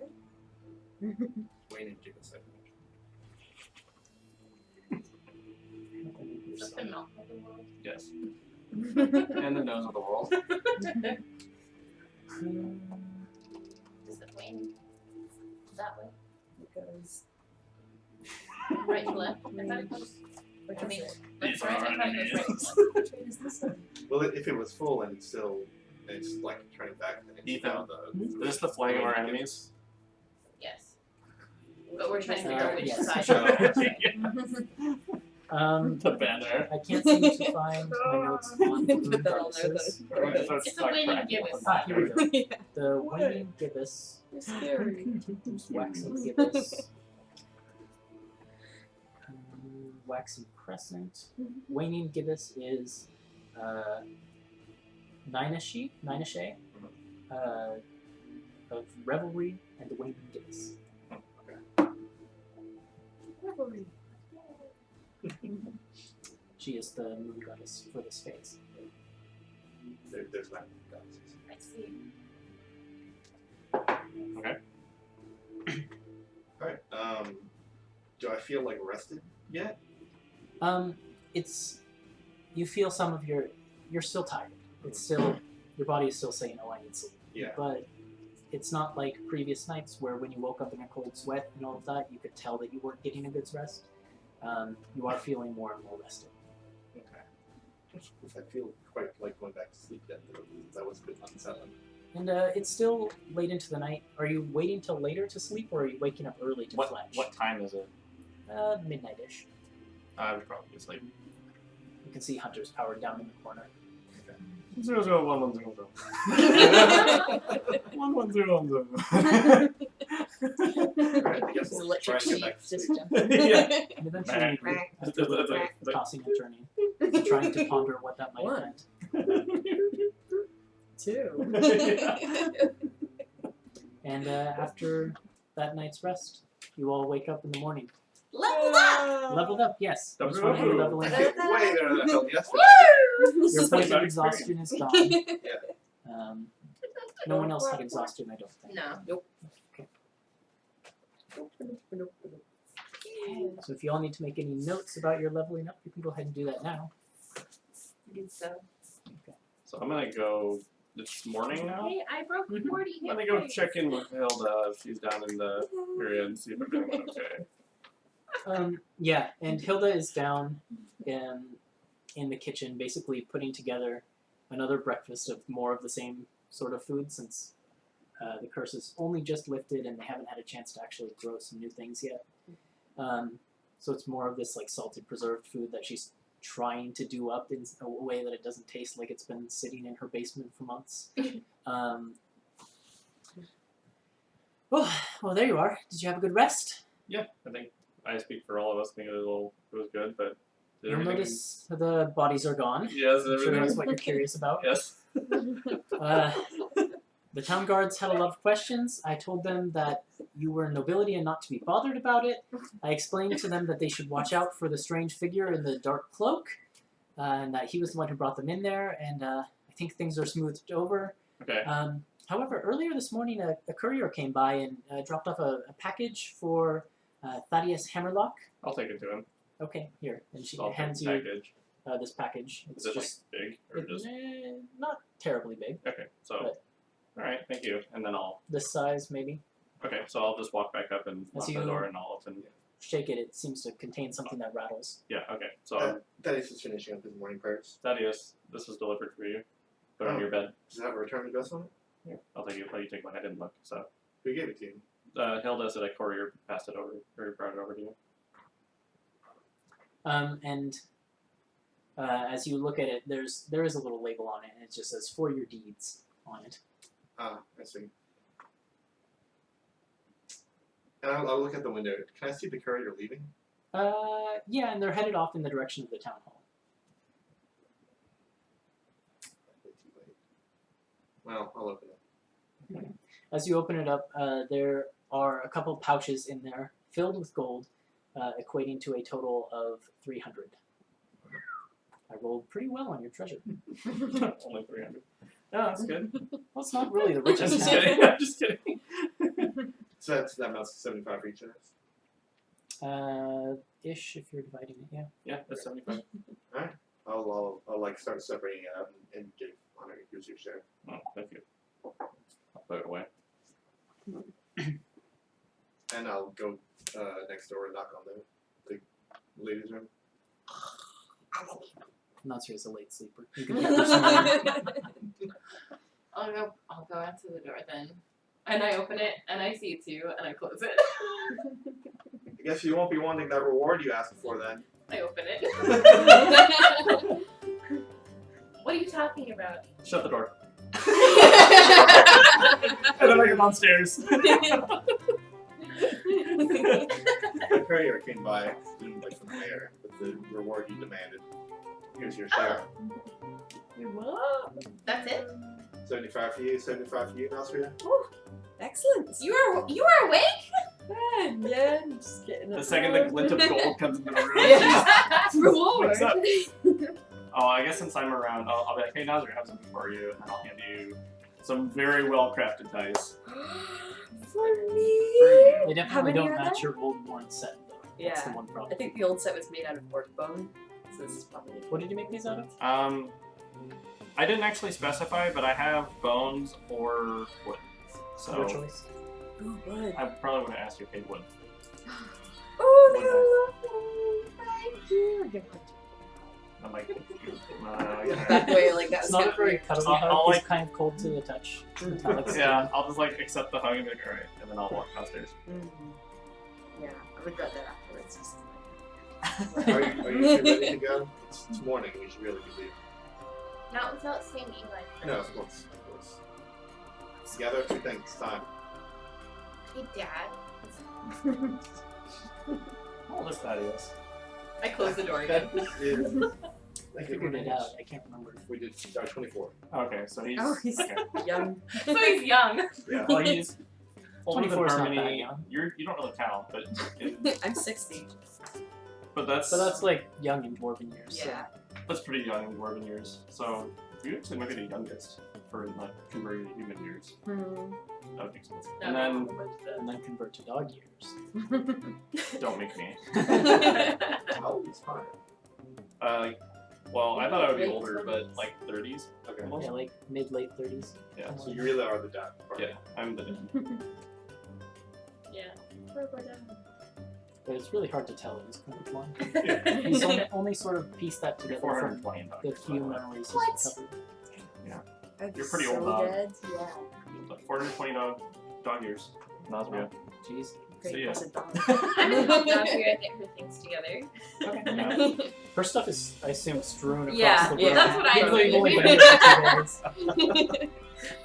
moon. Wait and give a second. Is that the mouth of the world? Yes. And the nose of the world. Is it wane that way? It goes. Right to left? I thought it was. I mean, These that's right. are I thought it was right to left. Which way is this one? Well, if it was full and it's like turning back, then it's Ethan. down the. Is this the flag of our enemies? Yes. But we're trying to figure out which Yes. side. The banner. I can't seem to find my notes on the Put that on there, goddesses. It's a waning gibbous. Ah, here we go. Yeah. The waning gibbous. You're scary. Waxing gibbous. Waxing crescent. Waning gibbous is Nine-Ashe of revelry, and the waning gibbous. Revelry. She is the moon goddess for the space. There's not goddesses. I see. Okay. Alright, do I feel like rested yet? It's you feel some of you're still tired. It's still your body is still saying, "Oh, I need sleep." Yeah. but it's not like previous nights where when you woke up in a cold sweat and all of that, you could tell that you weren't getting a good rest. You are feeling more and more rested. Okay. I feel quite like going back to sleep yet. That was a bit unsettling. And it's still late into the night. Are you waiting till later to sleep, or are you waking up early to fletch? What time is it? Midnight-ish. I would probably sleep. You can see hunters powered down in the corner. 00110. 11010. Alright, I guess His we'll try electric and get sheep back to just sleep. jumping. Yeah. And eventually, after a little bit of tossing and turning, trying to ponder what that might have meant. 2. And after that night's rest, you all wake up in the morning. Level up! Leveled up, yes. Double Just wanted you to level I in. feel way better than I felt yesterday. Your point About of exhaustion is gone. No one else had exhaustion, I don't think. No. So if you all need to make any notes about your leveling up, you can go ahead and do that now. I think so. So I'm gonna go this morning now. Hey, I broke 40 hit Let me go points. check in with Hilda if she's down in the area and see if everything's okay. Yeah, and Hilda is down in the kitchen, basically putting together another breakfast of more of the same sort of food, since the curse is only just lifted and they haven't had a chance to actually grow some new things yet. So it's more of this like salted preserved food that she's trying to do up in a way that it doesn't taste like it's been sitting in her basement for months. Well, there you are. Did you have a good rest? Yeah, I think I speak for all of us. I think it was good, but did You'll everything- notice the bodies are gone. Yes, I'm sure that's what you're curious about. Yes. The town guards had a lot of questions. I told them that you were nobility and not to be bothered about it. I explained to them that they should watch out for the strange figure in the dark cloak, and that he was the one who brought them in there, and I think things are smoothed over. Okay. However, earlier this morning, a courier came by and dropped off a package for Thaddeus Hammerlock. I'll take it to him. Okay, here. And she So I'll take hands the you package. this package. It's Is it just like big or just not terribly big. okay? So, but- all right, thank you. And then I'll This size, maybe. okay. So I'll just walk back up and As lock the you- door and I'll open. Shake it, it seems to contain something that rattles. Yeah. Okay. So That is just finishing up his morning prayers. Thaddeus, this was delivered for you. Put it on Oh. your bed. Does it have a return address on it? Here, I'll take it. Let you take mine. I didn't look. So Who gave it to you? Hilda said a courier passed it over or brought it over to you. And as you look at it, there is a little label on it, and it just says "For your deeds" on it. Ah, I see. And I'll look at the window. Can I see the courier leaving? Yeah, and they're headed off in the direction of the town hall. Way too late. Well, I'll open it. As you open it up, there are a couple pouches in there filled with gold, equating to a total of 300. I rolled pretty well on your treasure. Only 300. No, that's good. Well, it's not really the I'm richest just town. kidding. I'm just kidding. So that amounts to 75 for each of us. Ish, if you're dividing it, yeah. Yeah, that's 75. I'll like start separating it out and give Honor here's your share. Oh, thank you. I'll put it away. And I'll go next door and knock on the ladies' room. I'm not sure he's a late sleeper. You can hear her snoring. I'll go out to the door then. And I open it, and I see it's you, and I close it. I guess you won't be wanting that reward you asked for then. I open it. What are you talking about? Shut the door. And then I go downstairs. The courier came by, like from there, with the reward you demanded. Here's your share. That's it? 75 for you, 75 for you, Nasria. Excellent. You are awake? Yeah, I'm just getting The up second now. the glint of gold comes into the room, Yeah. Reward. wakes up. Oh, I guess since I'm around, I'll be like, hey, Nazir, I have something for you, and I'll hand you some very well crafted dice. For me. They How definitely many don't are match there? your old worn set, though. That's the Yeah. one I problem. think the old set was made out of orc bone, so this is probably. What did you make these out of? I didn't actually specify, but I have bones or wood. So Your choice. Oh, good. I probably would have asked you if you wood. Oh, they're lovely. Thank you. Give one. I'm like, That way, like It's not a very cuddly I'll hug. like- It's kind of cold to the touch. Metallic skin. yeah, I'll just like accept the hug and be like, alright, and then I'll walk downstairs. Yeah, I regret that afterwards. Just Are you two ready to go? It's morning. We should really be leaving. Not without seeing Eli first. No, of course. Gather 2 things. Time. Hey, Dad. How old is Thaddeus? I closed the door again. That is. I figured it out. I can't remember. We did 24. Okay, so he's, Oh, he's okay. young. So he's young. Yeah. Well, he's older than 24 is not that Harmony. young. You don't really count, I'm 60. but that's So that's like young in dwarven years. so- Yeah. that's pretty young in dwarven years. So you actually might be the youngest for like converted to human years. That would make sense. And then And then convert to dog years. don't make me. How old is fine? Well, I thought I would be Late older, 20s. but like 30s. Okay. Yeah, like mid-late 30s. Yeah. So you really are the dad. Yeah, I'm the. Yeah. But it's really hard to tell at this point. He's only sort of pieced that You're together from 420 bucks. the few memories he's What? recovered. I'd be You're pretty so old, dog. dead. Yeah. 420 dog years. Nausea. Jeez. See Great ya. person dog. I'm gonna help down here and get her things together. Yeah. Her stuff is, I assume, strewn across Yeah, the room. yeah. That's what I Even though you've only assumed. been here for 2 days.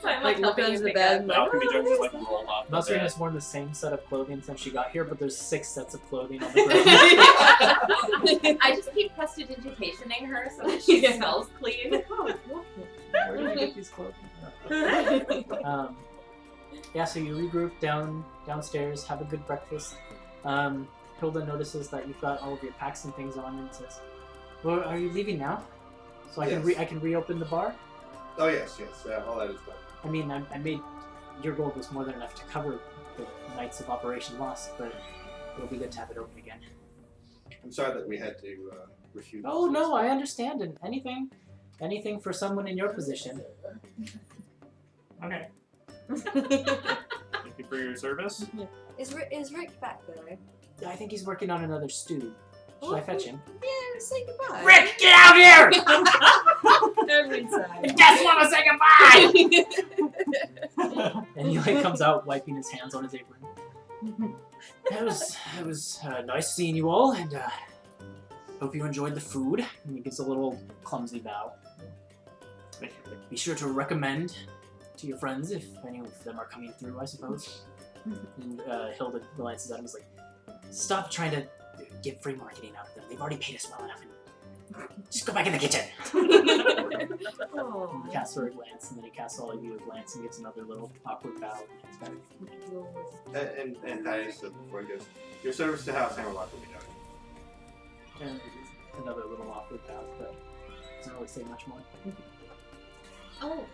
So I'm Like, look helping under you the pick bed. up. The alchemy jugs are like rolled off. the Nasreen bed. has worn the same set of clothing since she got here, but there's 6 sets of clothing on the ground. I just keep prestidigitationing her so that she Yeah. smells clean. Where did you get these clothing? Yeah, so you regroup downstairs, have a good breakfast. Hilda notices that you've got all of your packs and things on and says, "Well, are you leaving now? So I Yes. can reopen the bar? Oh yes. All that is done. I mean, I made your gold was more than enough to cover the nights of Operation Lost, but it'll be good to have it open again." I'm sorry that we had to refuse. Oh no, I understand, and anything for someone in your position. Okay. Thank you for your service. Is Rick back there? I think he's working on another stew. Should I fetch him? Yeah, say goodbye. Rick, get out here! Every time. Just want to say goodbye! And he like comes out wiping his hands on his apron. It was nice seeing you all, and hope you enjoyed the food. And he gives a little clumsy bow. Be sure to recommend to your friends if any of them are coming through, I suppose. And Hilda glances at him and is like, "Stop trying to get free marketing out of them. They've already paid us well enough. And just go back in the kitchen." Oh. And he casts her a glance, and then he casts all of you a glance and gives another little awkward bow. And heads back. And Thaddeus said before he goes, your service to House Hammerlock will be done. And another little awkward bow, but doesn't really say much more. Oh,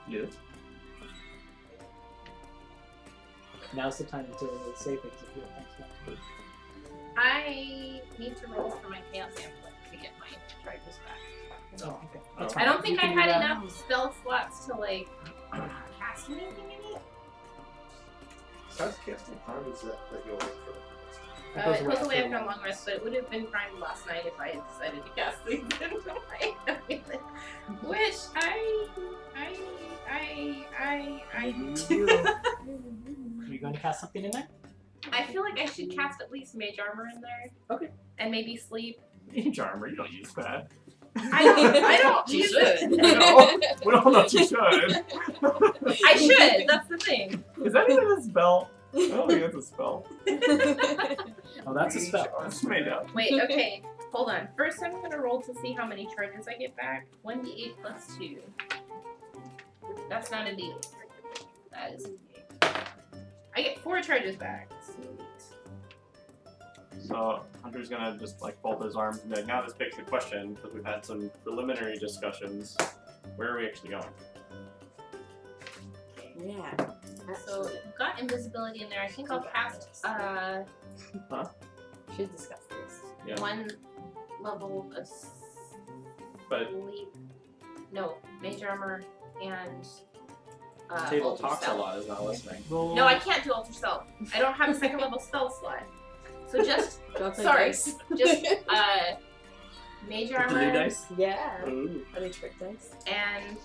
Yes. Now's the time to say things if you have things to do. I need to roll for my chaos amulet to get my charges back. Oh, okay. Oh. That's I fine. don't think I You can do had that. enough spell slots to like cast anything in it. Besides casting harm, is that you'll wait for It It goes away after after a long rest, but it would have been fine last night if I had decided to cast things into my amulet. Which Are you going to cast something in there? I feel like I should cast at least mage armor in there. Okay. And maybe sleep. Mage armor, you don't use that. I don't You use should. it. No, we don't know if you should. I should, that's the thing. Is that even a spell? I don't think that's a spell. Oh, that's a spell. It's made up. Wait, okay. Hold on. First I'm gonna roll to see how many charges I get back. 1d8 plus 2. That's not a d8. That is a d8. I get 4 charges back. Sweet. So Hunter's gonna just like fold his arms and be like, now this begs the question, because we've had some preliminary discussions. Where are we actually going? Yeah. So you've got invisibility in there. I think I'll cast Should discuss this. Yeah. 1 level of But sleep. No, mage armor and Table alter talks a spell. lot, is not listening. Roll. No, I can't do alter spell. I don't have a second level spell slot. So just Do I play sorry, dice? just mage With the new armor dice? Yeah. Ooh. Are they trick dice? and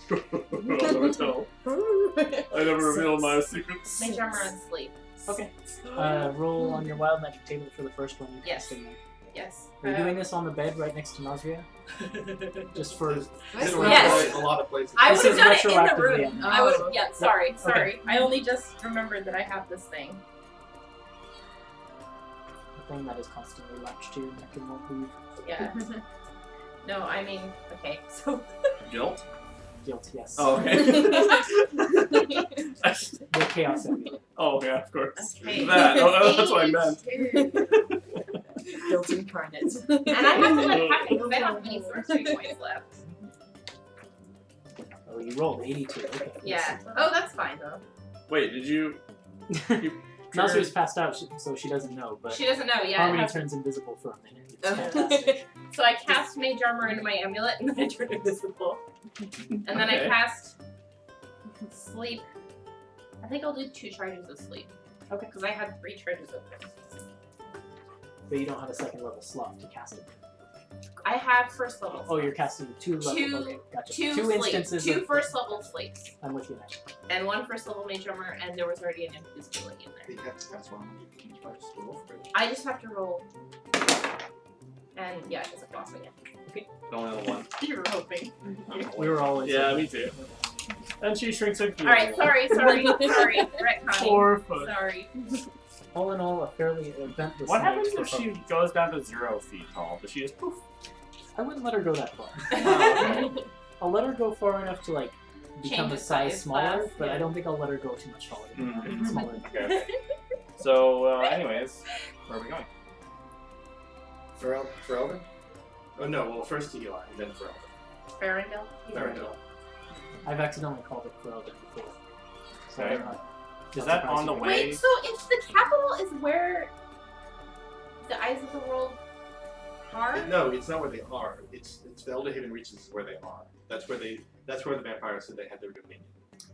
I'll never tell. I never reveal my secrets. mage armor and sleep. Okay. Roll on your wild magic table for the first one. You Yes. cast in there. Yes. Are you doing this on the bed right next to Nazria? Just for Nice. Yes. A lot of places. I This would have is done it in the retroactively room. in. I would. Oh. Yeah. Sorry. Okay. Sorry. I only just remembered that I have this thing. the thing that is constantly latched to your neck and won't leave. Yeah. No, I mean, okay. So. Guilt? Guilt, yes. Oh, okay. The chaos amulet. Oh, yeah, of course. Okay. That. Oh, that's what I meant. Guilt incarnate. And I have to unpack it because I don't have any sorcery points left. Oh, you rolled 82. Okay. Yeah. Oh, that's fine though. Wait, did you? Nazria's passed out, so she doesn't know, but She doesn't know. Yeah. Harmony it has- turns invisible for a minute. It's Oh. fantastic. So I cast mage armor into my amulet and then I turn invisible. And then I Okay. cast sleep. I think I'll do 2 charges of sleep. Okay. Because I had 3 charges of it. But you don't have a second level slot to cast it. I have first level. Oh, you're casting 2 levels. Two- Okay, gotcha. 2 Two sleep, instances 2 of... first level sleeps, I'm with you now. and 1 first level mage armor, and there was already an invisibility in I there. think that's one you can try to roll for it. I just have to roll. And yeah, it doesn't cost me it. Only the one. You were hoping. We were always... Yeah, me too. And she shrinks her. Alright, sorry. Retconning. 4 foot. Sorry. All in all, a fairly eventless What night happens for if she both. goes down to 0 feet tall? Does she just poof? I wouldn't let her go that far. Oh, okay. I'll let her go far enough to, like, become Change a the size size smaller, class, but yeah. I don't think I'll let her go too much taller. Mhm. Smaller. Okay. So, anyways, where are we going? For Elvin? Oh no, well first to Eli, and then for Elvin. Farendale? Farendale. I've accidentally called it Ferelden before. So Okay. I'm not- Is not that surprised on the you- way? Wait, so if the capital is where the eyes of the world are? No, it's not where they are. It's the Elderhaven reaches is where they are. That's where the vampires said they had their dominion.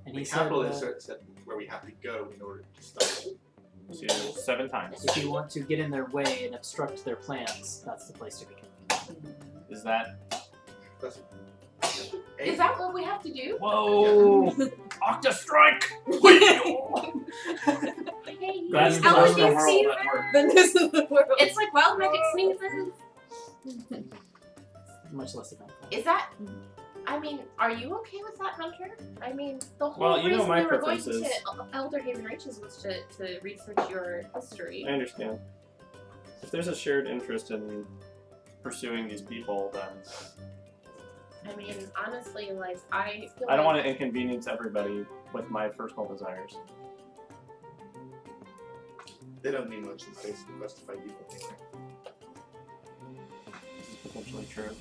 And The he said capital that is said where we have to go in order to stop it. See, 7 times. if you want to get in their way and obstruct their plans, that's the place to begin. Is that? That's Is that what we have to do? Whoa! Octa strike! Hey, That's the allergy world that season. works. Then this is the world. It's like wild magic season. Much less eventful. Is that? I mean, are you okay with that, Hunter? I mean, the whole Well, you know reason my we were going to preferences. Elderhaven Reaches was to research your history. I understand. If there's a shared interest in pursuing these people, then I mean, honestly, like I feel I don't like want to inconvenience everybody with my personal desires. They don't mean much in the face of us to fight evil. This is potentially true.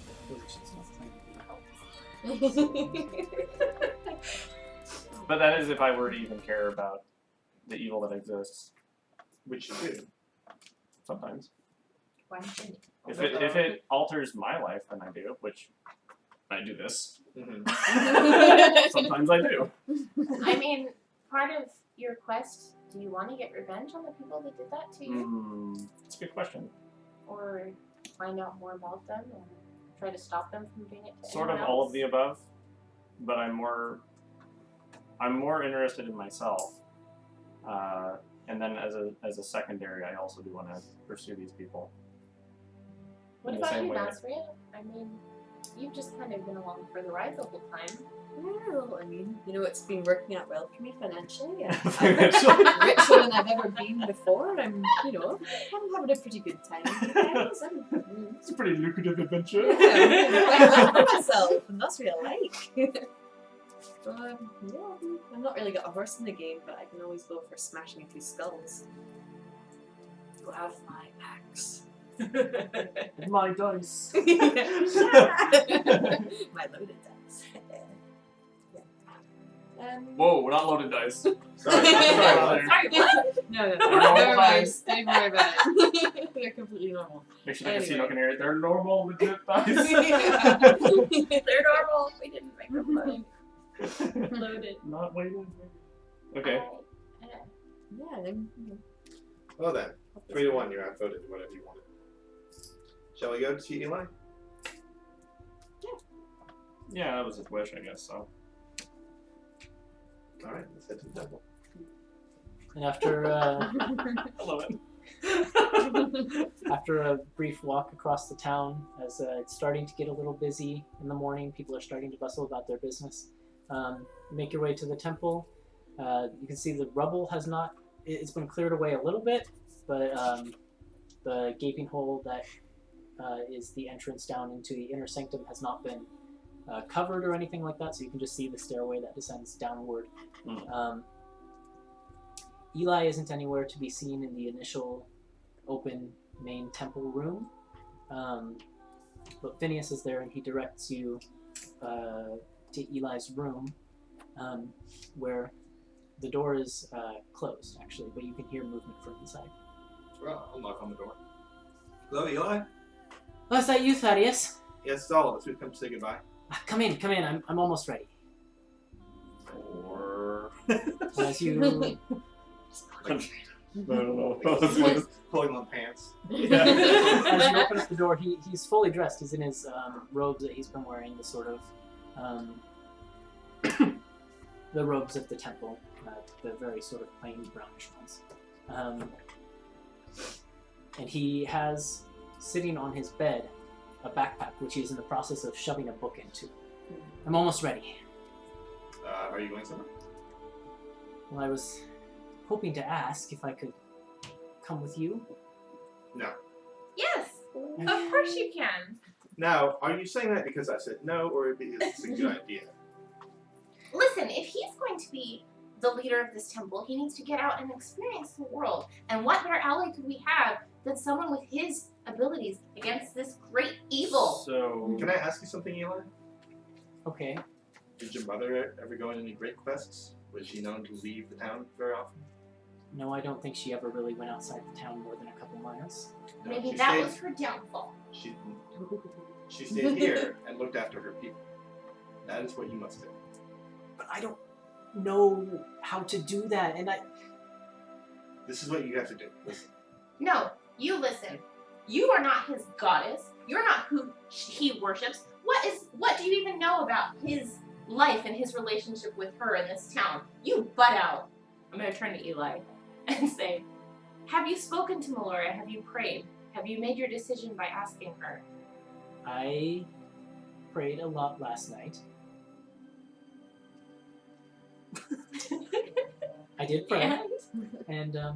But that is if I were to even care about the evil that exists. Which you do. Sometimes. Why shouldn't If it alters my life, then I do, which I do this. Mm-hmm. Sometimes I do. I mean, part of your quest, do you want to get revenge on the people that did that to you? That's a good question. Or find out more about them? Or try to stop them from doing it to Sort of anyone all else? of the above, but I'm more interested in myself. And then as a secondary, I also do want to pursue these people. What in the about same you, way. Nasria? I mean, you've just kind of been along for the ride the whole time. Well, I mean, you know, it's been working out well for me financially. I'm Financially. richer than I've ever been before. I'm having a pretty good time. Guys. It's a pretty lucrative adventure. Yeah, I'm doing quite well for myself, and that's what I like. So, yeah, I've not really got a horse in the game, but I can always go for smashing a few skulls. You have my axe. My dice. My loaded dice. Yeah. Whoa, we're not loaded dice. Sorry. Sorry, what? No, They're normal never mind. dice. Don't worry about it. They're completely normal. Make sure the casino Anyway. can hear it. They're normal, legit dice. They're normal. We didn't make them loaded. Not waiting. Okay. Yeah, then. Well then, 3-1, you're outvoted, whatever you wanted. Shall we go to Eli? Yeah, that was his wish, I guess, so. Alright, let's head to the temple. And after I love it. after a brief walk across the town, as it's starting to get a little busy in the morning, people are starting to bustle about their business. Make your way to the temple. You can see the rubble has not. It's been cleared away a little bit, but the gaping hole that is the entrance down into the inner sanctum has not been covered or anything like that, so you can just see the stairway that descends downward. Eli isn't anywhere to be seen in the initial open main temple room, but Phineas is there and he directs you to Eli's room, where the door is closed, actually, but you can hear movement from inside. Well, I'll knock on the door. Hello, Eli? Oh, is that you, Thaddeus? Yes, it's all of us. We've come to say goodbye. Come in. I'm almost ready. Or... As you... No. Pulling on pants. As you open up the door, he's fully dressed. He's in his robes that he's been wearing, the sort of the robes of the temple, the very sort of plain brownish ones. And he has sitting on his bed a backpack, which he's in the process of shoving a book into. I'm almost ready. Are you going somewhere? Well, I was hoping to ask if I could come with you. No. Yes, of course you can. Now, are you saying that because I said no, or because it's a good idea? Listen, if he's going to be the leader of this temple, he needs to get out and experience the world. And what better ally could we have than someone with his abilities against this great evil? So... Can I ask you something, Eli? Okay. Did your mother ever go on any great quests? Was she known to leave the town very often? No, I don't think she ever really went outside the town more than a couple miles. No, Maybe she that stayed- was her downfall. She stayed here and looked after her people. That is what you must do. But I don't know how to do that, and This is what you have to do. Listen. No, you listen. You are not his goddess. You're not who he worships. What do you even know about his life and his relationship with her in this town? You butt out. I'm going to turn to Eli and say, have you spoken to Melora? Have you prayed? Have you made your decision by asking her? I prayed a lot last night. I did pray, and I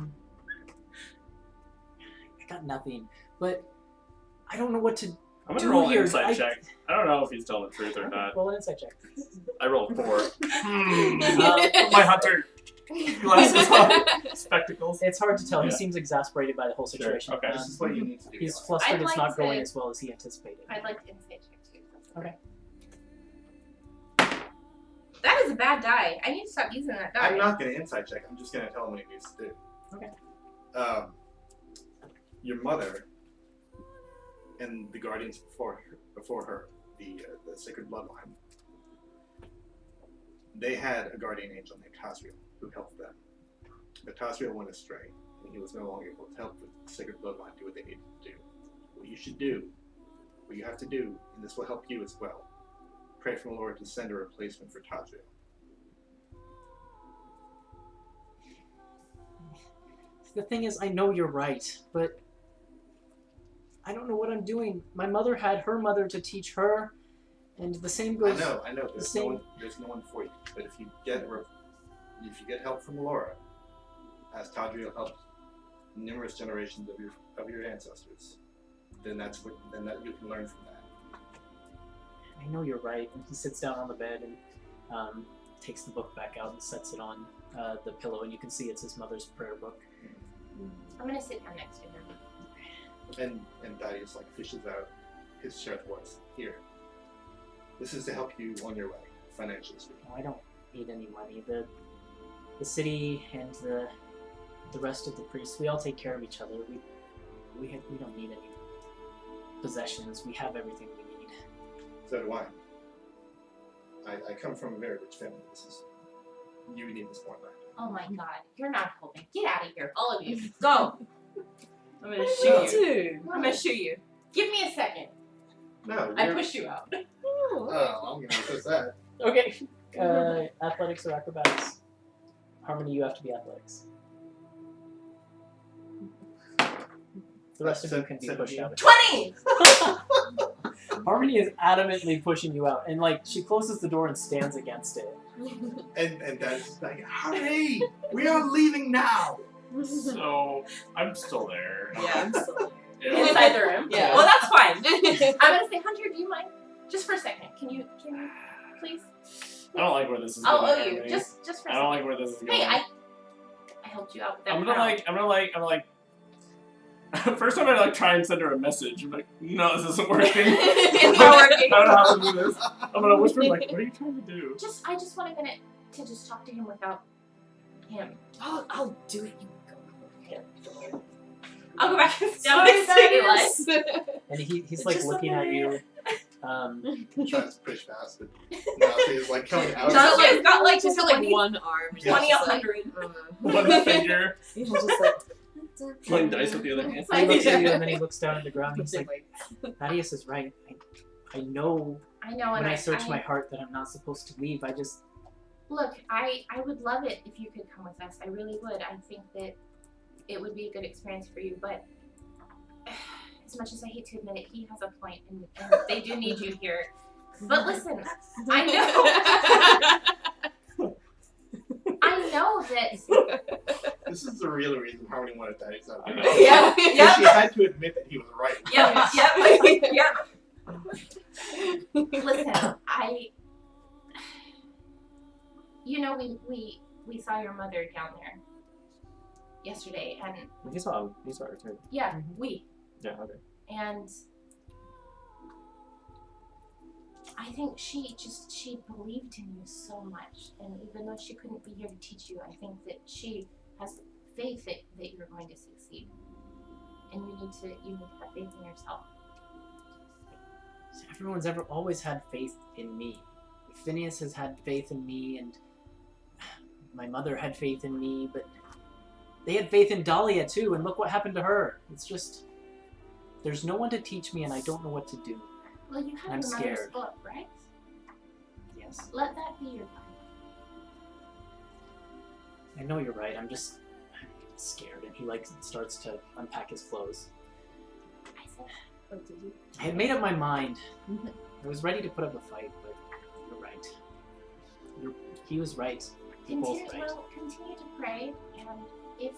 got nothing. But I don't know what to I'm gonna do roll an here. insight check. I don't know if he's telling the truth or not. Roll an insight check. I rolled 4. My hunter glasses on. Spectacles. It's hard to tell. He Yeah. seems exasperated by the whole Sure, situation. okay. This is what you need to do. He's Eli. flustered. I'd It's like not going to- as well as he anticipated. I'd like to insight check too. Okay. That is a bad die. I need to stop using that die. I'm not going to insight check. I'm just going to tell him what he needs to do. Okay. Your mother and the guardians before her, the sacred bloodline, they had a guardian angel named Tasriel who helped them. But Tasriel went astray, and he was no longer able to help the sacred bloodline do what they needed to do. What you should do, what you have to do, and this will help you as well, pray for the Lord to send a replacement for Tasriel. The thing is, I know you're right, but I don't know what I'm doing. My mother had her mother to teach her, and the same goes. I know. There's no one for you. But if you get help from Laura, as Tadriel helped numerous generations of your ancestors, then that you can learn from that. I know you're right. And he sits down on the bed and takes the book back out and sets it on the pillow, and you can see it's his mother's prayer book. I'm going to sit down next to him. And Thaddeus fishes out his shared voice. Here. This is to help you on your way, financially speaking. No, I don't need any money. The city and the rest of the priests, we all take care of each other. We don't need any possessions. We have everything we need. So do I. I come from a very rich family. You need this more than Oh my god, you're not helping. Get out of here, all of you. Go. I'm gonna shoot Me you. too. I'm gonna shoot you. Give me a second. No, I push you out. Oh, I'm gonna resist that. Okay. Athletics or acrobatics? Harmony, you have to be athletics. The rest of you can be pushed out. 20! Harmony is adamantly pushing you out, and like she closes the door and stands against it. And Dad's like, hurry! We are leaving now! So I'm still there. Yeah, I'm still. Yeah. Inside the room? Yeah. Well, that's fine. I'm gonna say, Hunter, do you mind? Just for a second. Can you please? I don't like where this is I'll going. owe you. Harmony. Just for a I second. don't like where this is going. Hey, I helped you out with that. I'm gonna like. First time I like try and send her a message. I'm like, no, this isn't working. It's not working. I don't know how to do this. I'm gonna whisper like, what are you trying to do? I just want a minute to just talk to him without him. I'll do it. You go. I'll go back and stand Sorry, next to Eli. Thaddeus. And he's It's like just looking at over you. He tries to push fast, but now he's like coming out. John has got like She's got like one arm. She's 20, just like, 100. One finger. He's just like. Playing dice with the other hand. He looks at you and then he looks down at the ground. And he's like, Thaddeus is right. I know I know, when and I search my heart that I'm not supposed to leave. I just Look, I would love it if you could come with us. I really would. I think that it would be a good experience for you, but as much as I hate to admit it, he has a point, and they do need you here. But listen, I know that. This is the real reason Harmony wanted that. I know. Yeah, Because she had to admit that he was right. Yep. Listen, you know, we saw your mother down there yesterday, and He saw her too. yeah, Mhm. Yeah, okay. and I think she believed in you so much, and even though she couldn't be here to teach you, I think that she has faith that you're going to succeed, and you need to have faith in yourself. everyone's always had faith in me. Phineas has had faith in me, and my mother had faith in me, but they had faith in Dahlia too, and look what happened to her. It's just there's no one to teach me, and I don't know what to do. Well, you have I'm your mother's scared. book, right? Yes, Let that be your guide. I know you're right. I'm just scared, and he like starts to unpack his clothes. I said, Oh, did you? I had made up my mind. I was ready to put up a fight, but you're right. He was right. You're both right. continue to pray, and if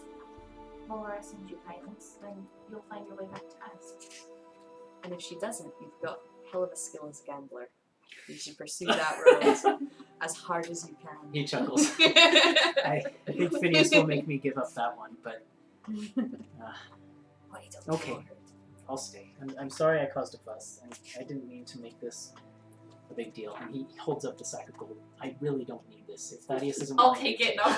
Laura sends you guidance, then you'll find your way back to us. And if she doesn't, you've got hell of a skill as a gambler. You should pursue that road as hard as you can. He chuckles. I think Phineas will make me give up that one, but okay. I'll stay. I'm sorry I caused a fuss. I didn't mean to make this a big deal. And he holds up the sack of gold. I really don't need this. If Thaddeus isn't I'll willing take to it. And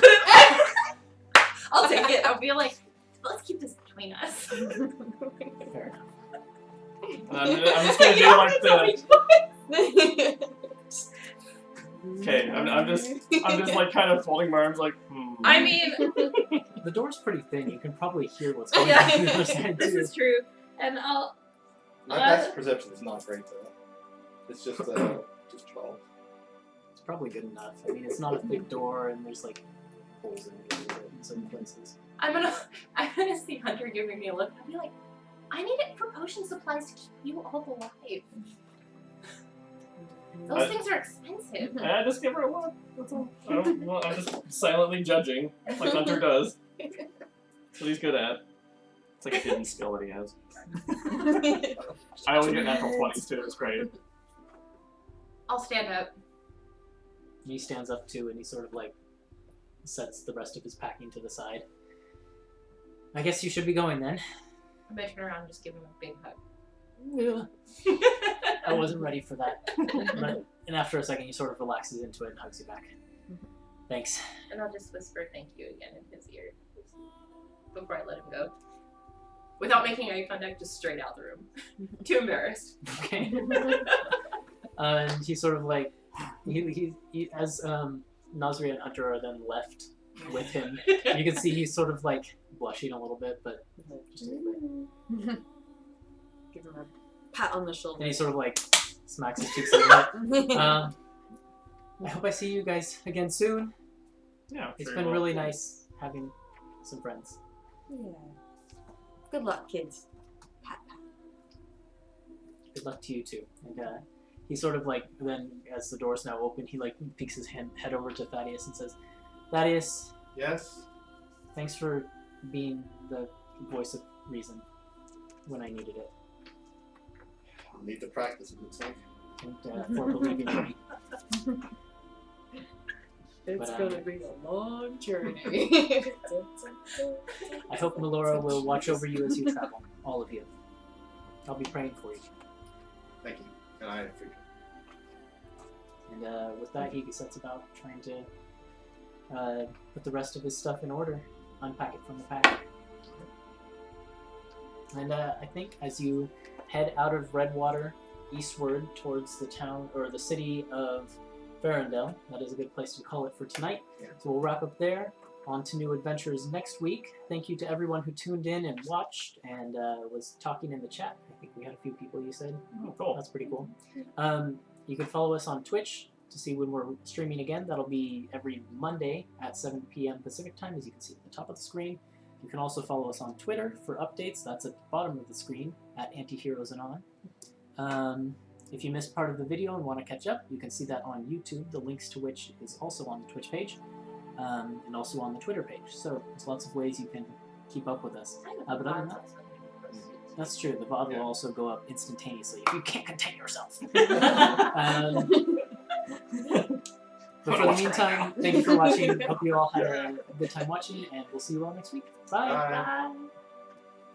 I'll take it. I'll be like, let's keep this between us. Fair enough. And I'm just gonna do like the. Okay, I'm just like kind of folding my arms like. I mean, The door's pretty thin. You can probably hear what's going yeah, on on the other side this too. is true. And I'll. My passive perception is not great though. It's just 12. It's probably good enough. I mean, it's not a thick door, and there's like holes in it in some places. I'm gonna see Hunter giving me a look. I'll be like, I need it for potion supplies to keep you all alive. Those things are expensive. I just give her a look. That's all. I'm just silently judging, like Hunter does. That's what he's good at. It's like a hidden skill that he has. I only get natural 20s too. It's great. I'll stand up. He stands up too, and he sort of like sets the rest of his packing to the side. I guess you should be going then. I'm gonna turn around and just give him a big hug. Yeah. I wasn't ready for that. And after a second, he sort of relaxes into it and hugs you back. Thanks. And I'll just whisper thank you again in his ear before I let him go. Without making eye contact, just straight out the room. Too embarrassed. Okay. And he sort of like, he as Nasri and Hunter are then left with him, you can see he's sort of like blushing a little bit, but just a little bit. Give him a pat on the shoulder. And he sort of like smacks his cheeks a little bit. I hope I see you guys again soon. Yeah, I'm It's sure been you will. really nice having some friends. Yeah. Good luck, kids. Pat, pat. Good luck to you too. And he sort of like, then as the door's now open, he like peeks his head over to Thaddeus and says, Thaddeus, Yes? thanks for being the voice of reason when I needed it. I'll need to practice, it looks like. And for believing in me. It's But, gonna be a long journey. I hope Melora will watch over you as you travel, all of you. I'll be praying for you. Thank you. And I appreciate it. And with that, he sets about trying to put the rest of his stuff in order, unpack it from the pack. And I think as you head out of Redwater, eastward towards the town or the city of Farendale, that is a good place to call it for tonight. Yeah. So we'll wrap up there. On to new adventures next week. Thank you to everyone who tuned in and watched and was talking in the chat. I think we had a few people, you said. Oh, cool. That's pretty cool. You can follow us on Twitch to see when we're streaming again. That'll be every Monday at 7 p.m. Pacific time, as you can see at the top of the screen. You can also follow us on Twitter for updates. That's at the bottom of the screen at Antiheroes and On. If you missed part of the video and want to catch up, you can see that on YouTube, the links to which is also on the Twitch page, and also on the Twitter page. So there's lots of ways you can keep up with us. But other than that, that's true. The VOD will also go up instantaneously if you can't contain yourself. But for the meantime, thank you for watching. Hope you all had a good time watching, and we'll see you all next week. Bye. Bye. Bye.